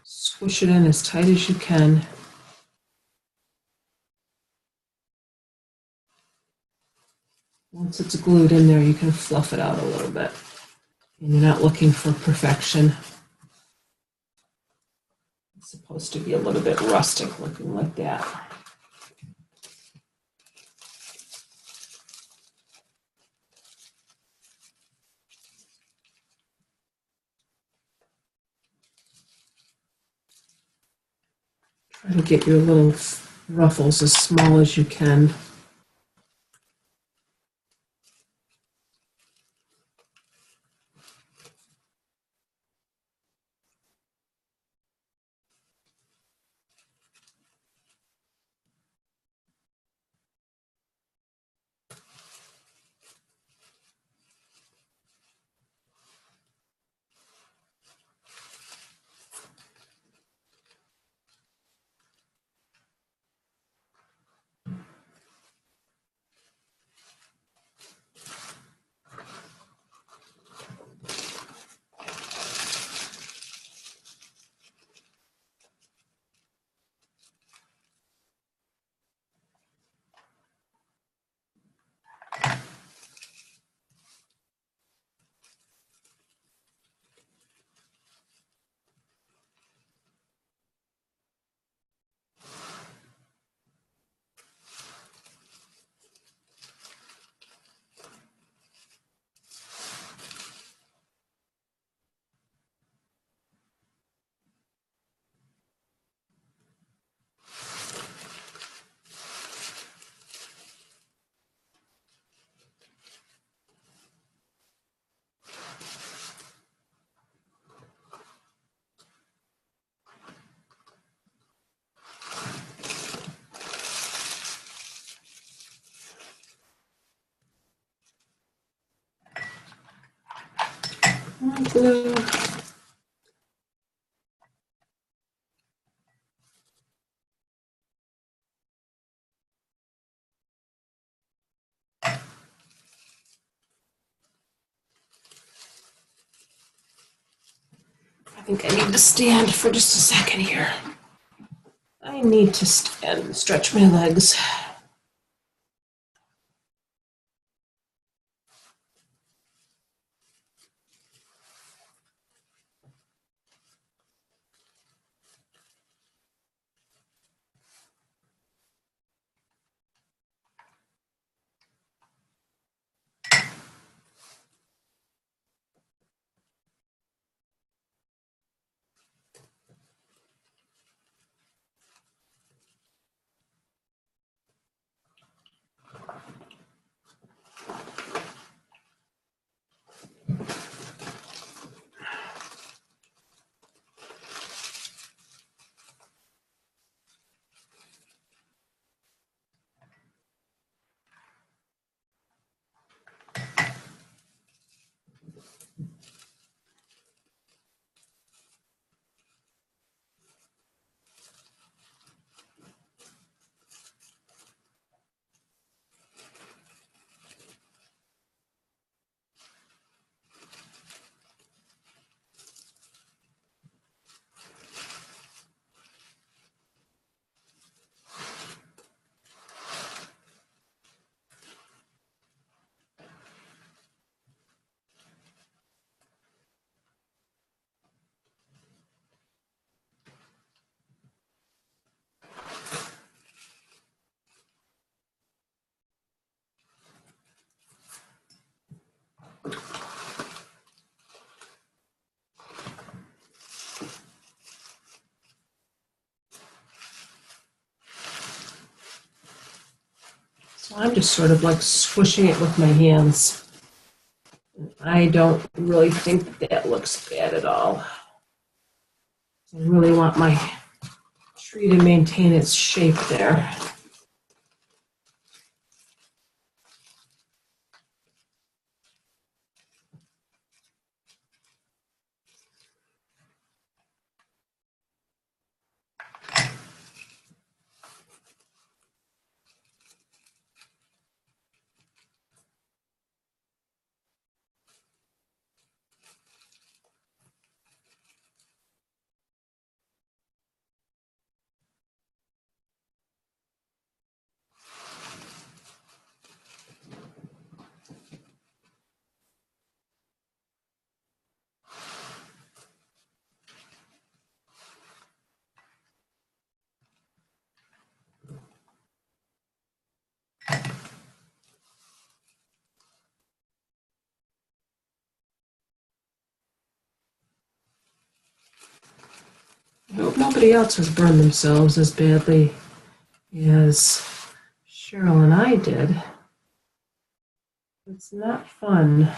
squish it in as tight as you can. Once it's glued in there, you can fluff it out a little bit. And you're not looking for perfection. It's supposed to be a little bit rustic looking like that. Try to get your little ruffles as small as you can. Glue. I think I need to stand for just a second here. I need to stand and stretch my legs. So I'm just sort of like squishing it with my hands. I don't really think that looks bad at all. I really want my tree to maintain its shape there. I hope nobody else has burned themselves as badly as Cheryl and I did. It's not fun.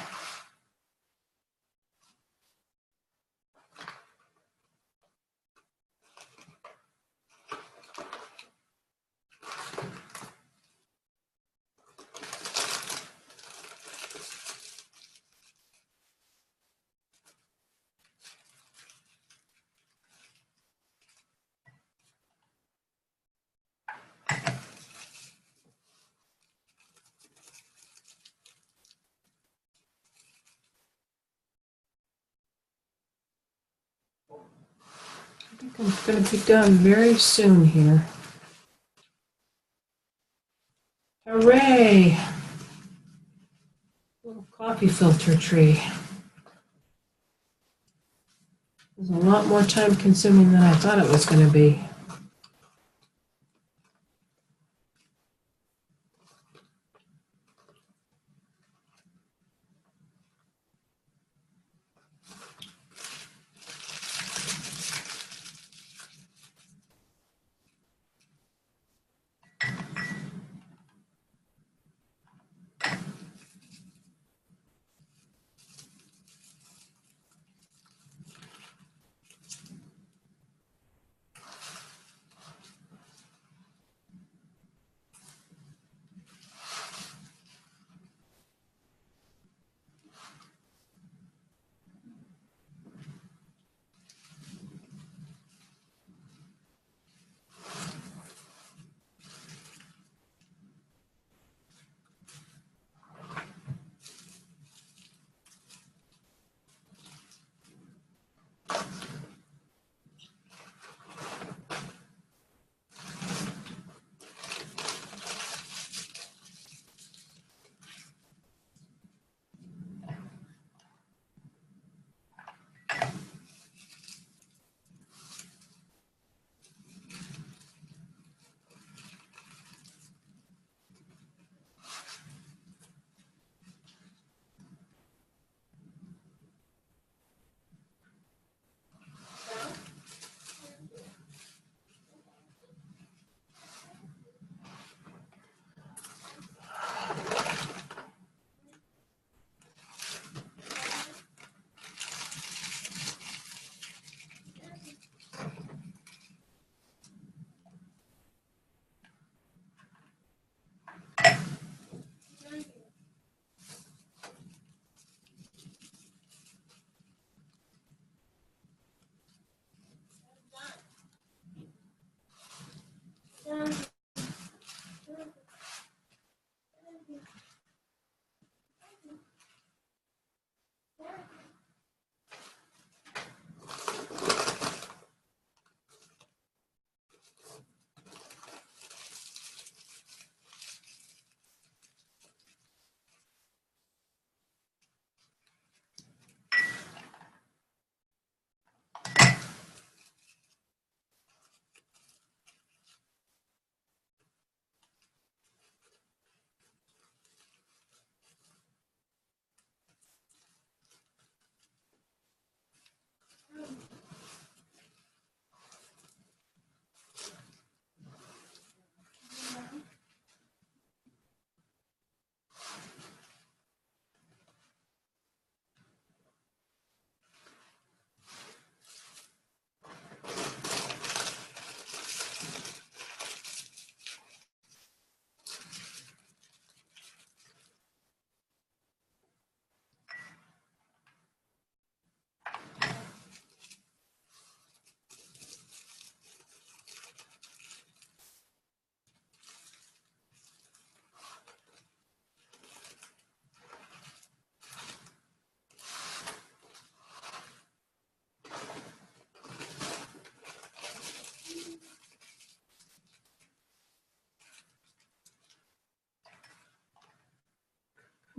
I think I'm going to be done very soon here. Hooray! Little coffee filter tree. It was a lot more time consuming than I thought it was going to be.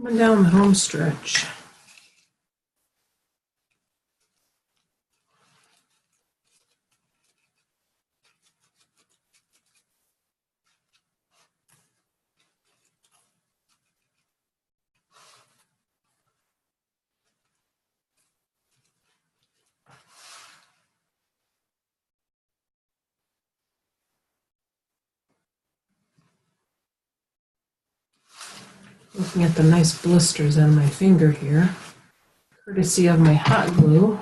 Coming down the home stretch. Looking at the nice blisters on my finger here, courtesy of my hot glue.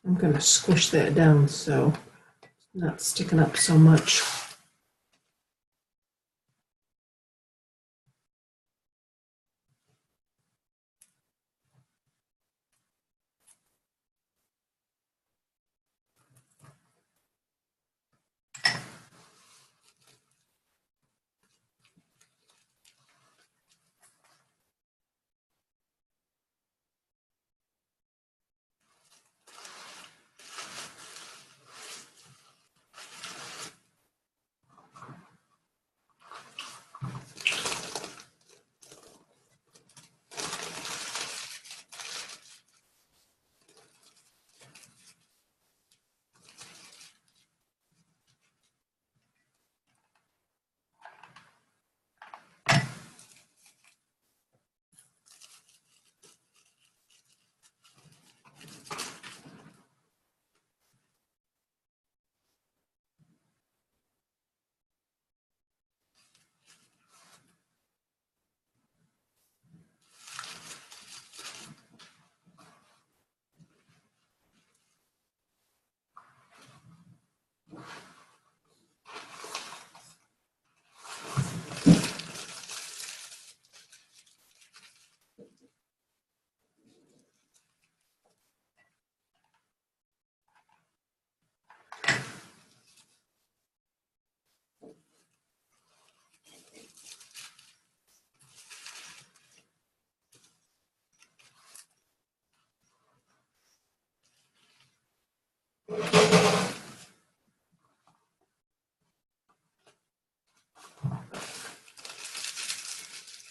I'm going to squish that down so it's not sticking up so much.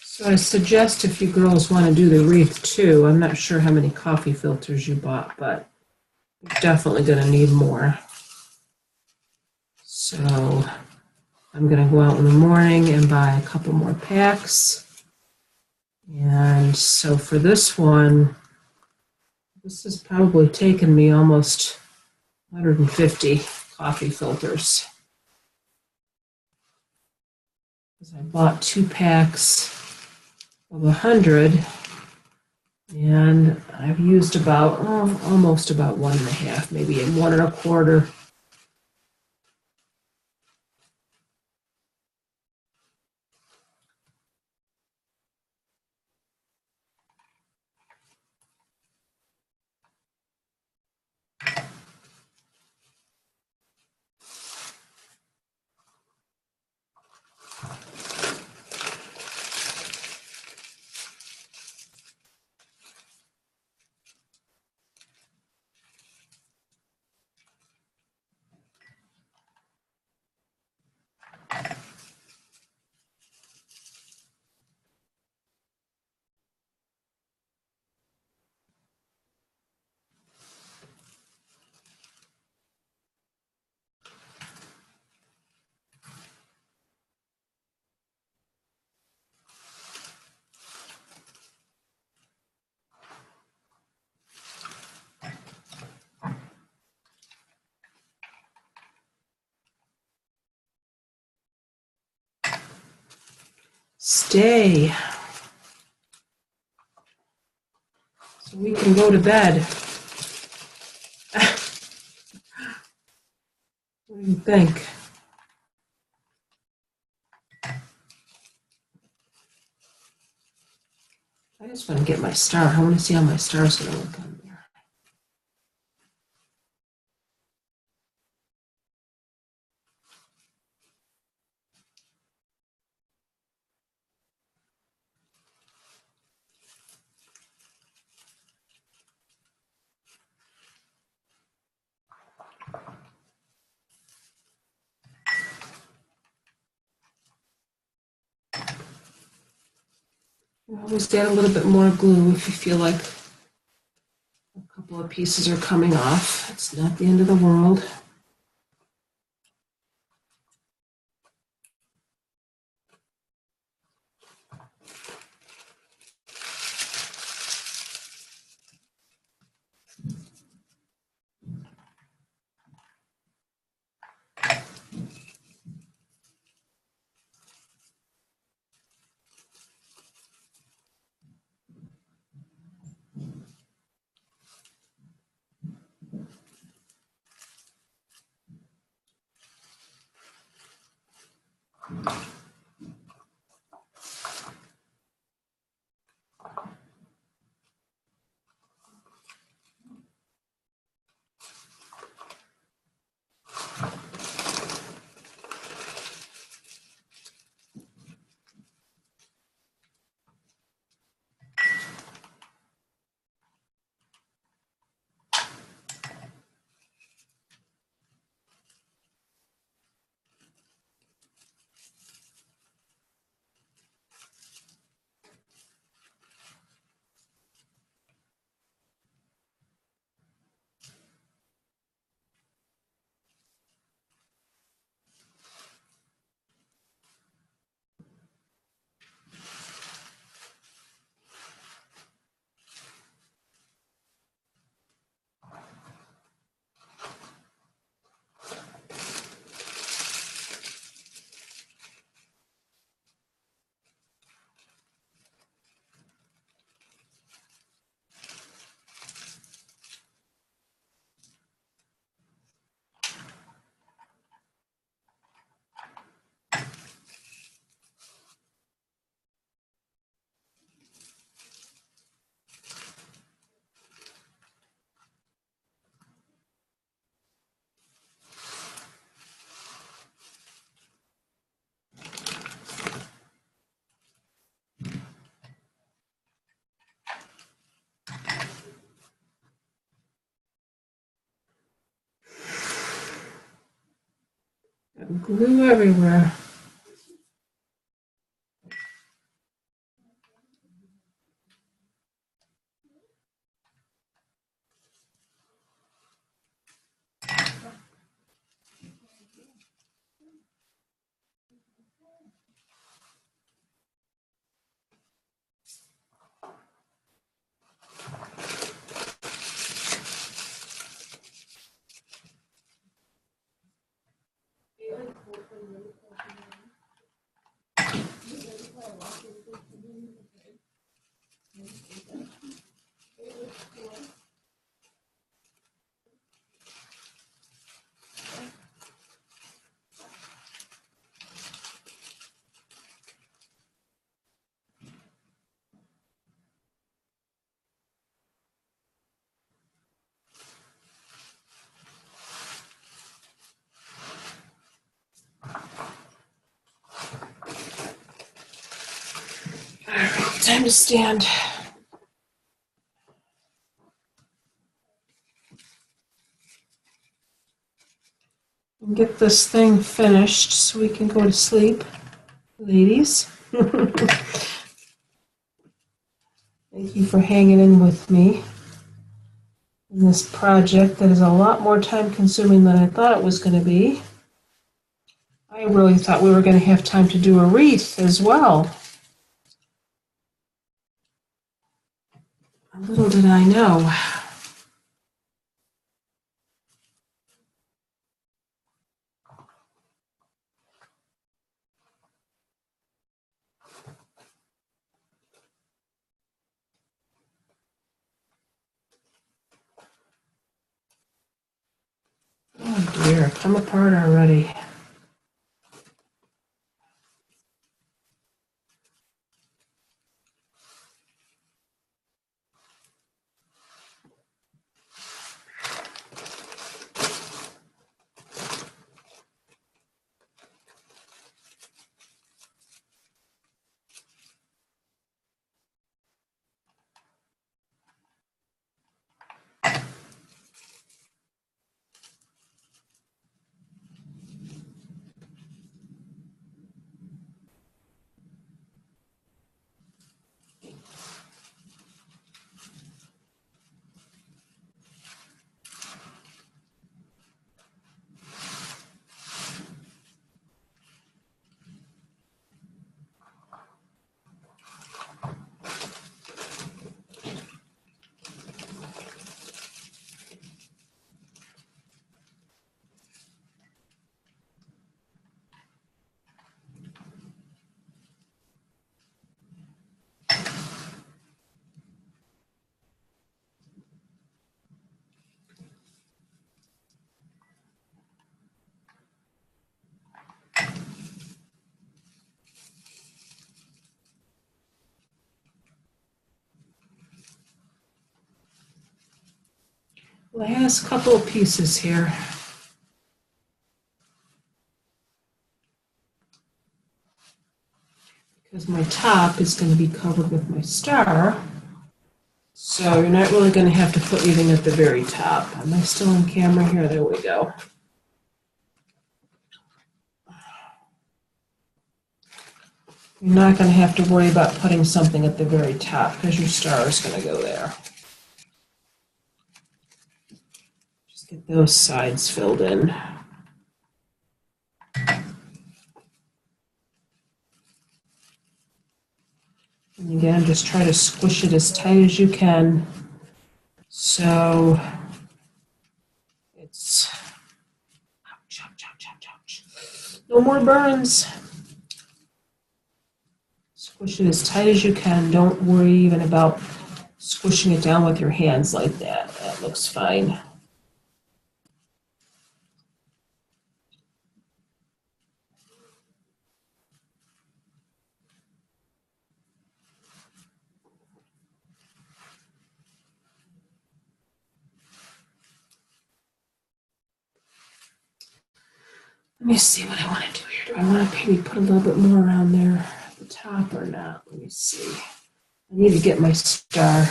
So I suggest if you girls want to do the wreath too, I'm not sure how many coffee filters you bought, but you're definitely going to need more. So I'm going to go out in the morning and buy a couple more packs. And so for this one, this has probably taken me almost 150 coffee filters. Because I bought 2 packs of 100, and I've used about, almost about 1.5, maybe 1.25. stay. So we can go to bed. What do you think? I just want to get my star. I want to see how my star is going to look on there. You always add a little bit more glue if you feel like a couple of pieces are coming off. It's not the end of the world. Got glue everywhere. All right, time to stand. And get this thing finished so we can go to sleep, ladies. Thank you for hanging in with me in this project that is a lot more time consuming than I thought it was going to be. I really thought we were going to have time to do a wreath as well. Little did I know. come apart already. Last couple of pieces here. Because my top is going to be covered with my star. So you're not really going to have to put anything at the very top. Am I still on camera here? There we go. You're not going to have to worry about putting something at the very top because your star is going to go there. Just get those sides filled in. And again, just try to squish it as tight as you can so it's, ouch, ouch, ouch, ouch, ouch. No more burns. Squish it as tight as you can. Don't worry even about squishing it down with your hands like that. That looks fine. Let me see what I want to do here. Do I want to maybe put a little bit more around there at the top or not? Let me see. I need to get my star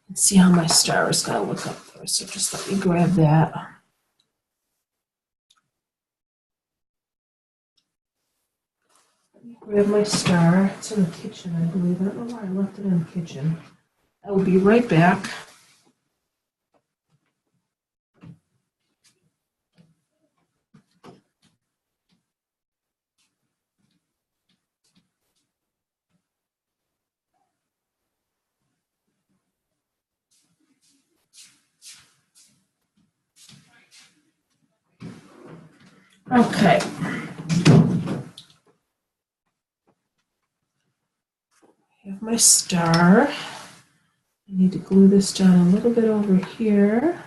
and see how my star is going to look up there. So just let me grab that. Let me grab my star. It's in the kitchen, I believe. I don't know why I left it in the kitchen. I will be right back. Okay. I have my star. I need to glue this down a little bit over here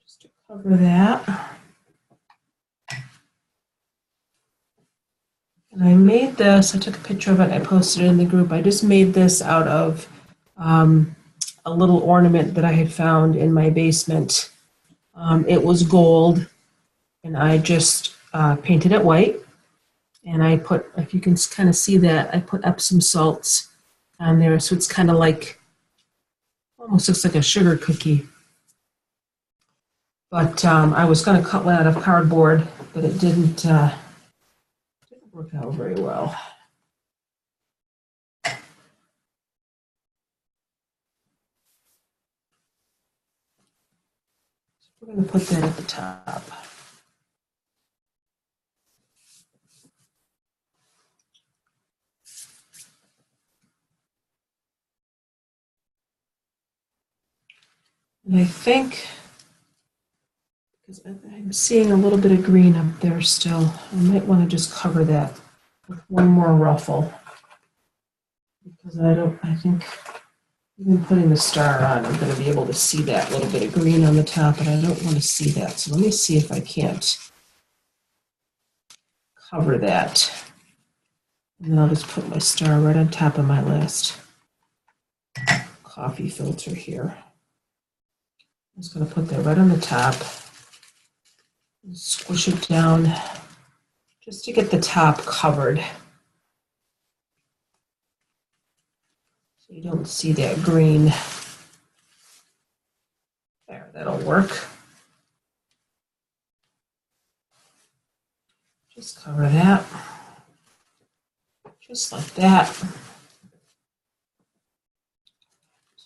just to cover that. And I made this, I took a picture of it and I posted it in the group. I just made this out of a little ornament that I had found in my basement. It was gold and I just painted it white. And I put, if you can kind of see that, I put Epsom salts on there. So it's kind of like, almost looks like a sugar cookie. But I was going to cut one out of cardboard, but it didn't work out very well. So we're going to put that at the top. And I think, because I'm seeing a little bit of green up there still, I might want to just cover that with one more ruffle. Because I think Even putting the star on, I'm going to be able to see that little bit of green on the top, but I don't want to see that. So let me see if I can't cover that. And then I'll just put my star right on top of my last coffee filter here. I'm just going to put that right on the top. Squish it down just to get the top covered. So you don't see that green. There, that'll work. Just cover that. Just like that.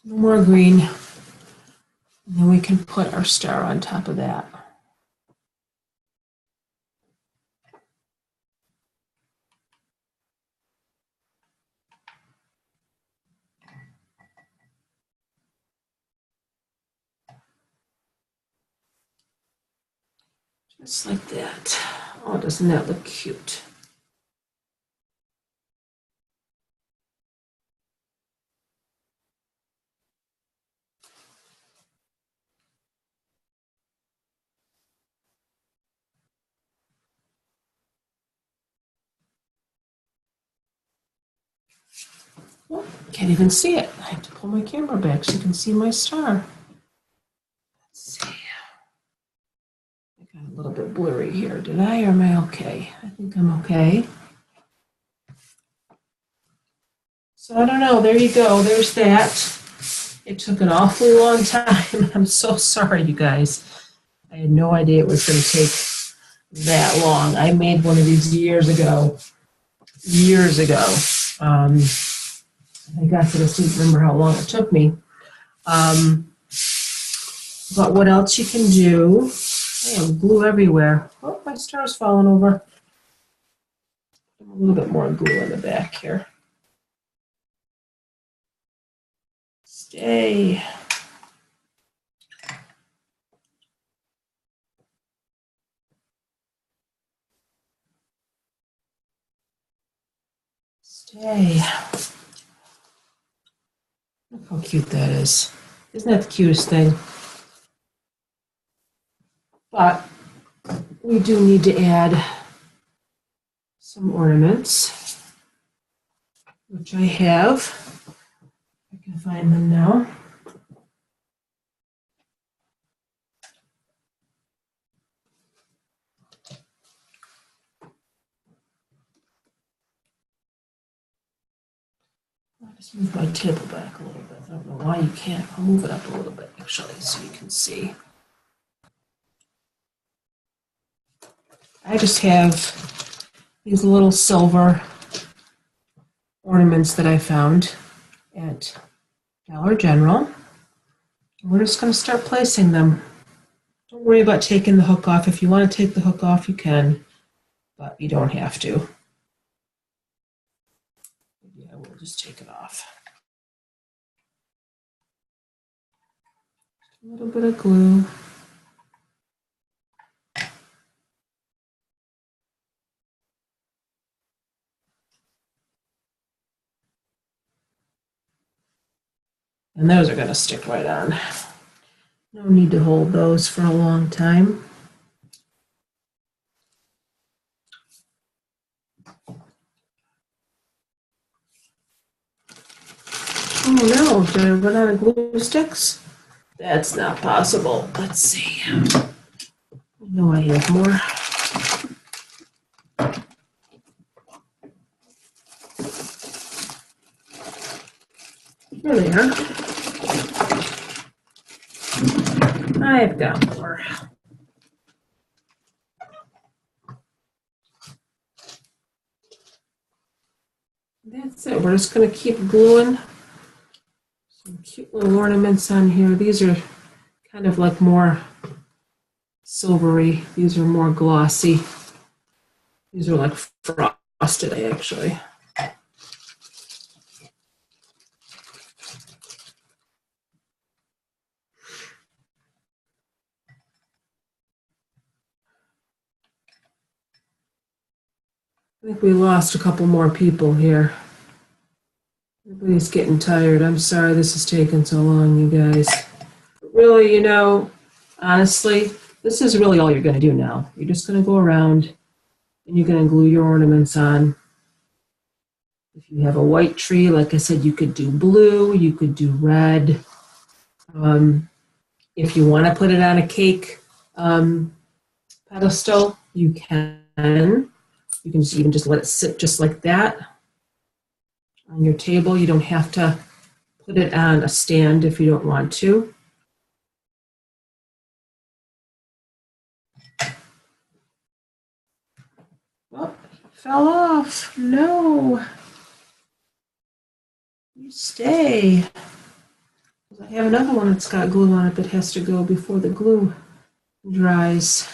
No more green. And then we can put our star on top of that. Just like that. Oh, doesn't that look cute? Oh, can't even see it. I have to pull my camera back so you can see my star. Let's see. I got a little bit blurry here. Did I, or am I okay? I think I'm okay. So I don't know. There you go. There's that. It took an awfully long time. I'm so sorry, you guys. I had no idea it was going to take that long. I made one of these years ago. Years ago. I guess I just didn't remember how long it took me. But what else you can do? I have glue everywhere. Oh, my star's falling over. A little bit more glue in the back here. Stay. Stay. Look how cute that is. Isn't that the cutest thing? But we do need to add some ornaments, which I have. I can find them now. I'll just move my table back a little bit. I don't know why you can't. I'll move it up a little bit, actually, so you can see. I just have these little silver ornaments that I found at Dollar General. We're just going to start placing them. Don't worry about taking the hook off. If you want to take the hook off, you can, but you don't have to. Yeah, we'll just take it off. A little bit of glue. And those are going to stick right on. No need to hold those for a long time. Oh no, did I run out of glue sticks? That's not possible. Let's see. I know I have more. Here they are. I've got more. That's it. We're just going to keep gluing some cute little ornaments on here. These are kind of like more silvery. These are more glossy. These are like frosted, actually. I think we lost a couple more people here. Everybody's getting tired. I'm sorry this is taking so long, you guys. Really, you know, honestly, this is really all you're going to do now. You're just going to go around and you're going to glue your ornaments on. If you have a white tree, like I said, you could do blue, you could do red. If you want to put it on a cake pedestal, you can. You can even just let it sit just like that on your table. You don't have to put it on a stand if you don't want to. Oh, he fell off. No. You stay. I have another one that's got glue on it that has to go before the glue dries.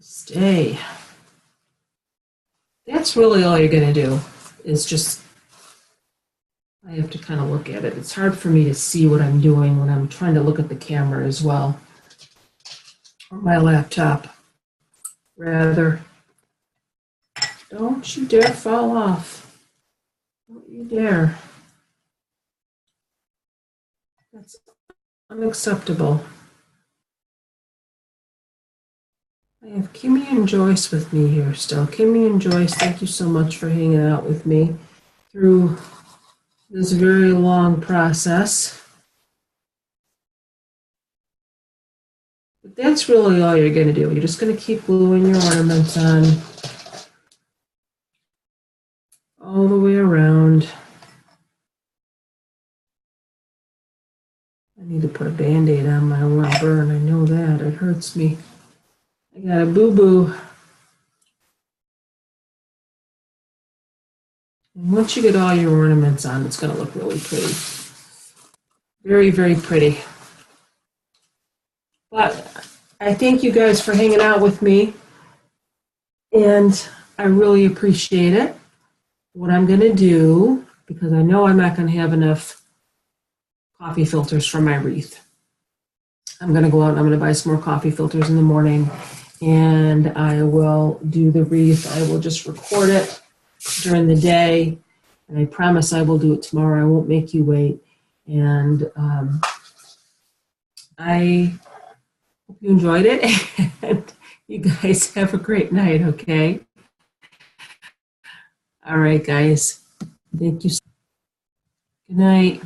Stay. That's really all you're going to do is just, I have to kind of look at it. It's hard for me to see what I'm doing when I'm trying to look at the camera as well. Or my laptop, rather. Don't you dare fall off. Don't you dare. That's unacceptable. I have Kimmy and Joyce with me here still. Kimmy and Joyce, thank you so much for hanging out with me through this very long process. But that's really all you're going to do. You're just going to keep gluing your ornaments on all the way around. I need to put a Band-Aid on my one burn. I know that. It hurts me. I got a boo-boo. And once you get all your ornaments on, it's going to look really pretty. Very, very pretty. But I thank you guys for hanging out with me. And I really appreciate it. What I'm going to do, because I know I'm not going to have enough coffee filters for my wreath. I'm going to go out and I'm going to buy some more coffee filters in the morning. And I will do the wreath. I will just record it during the day. And I promise I will do it tomorrow. I won't make you wait. And I hope you enjoyed it. And you guys have a great night, okay? All right, guys. Thank you. Good night.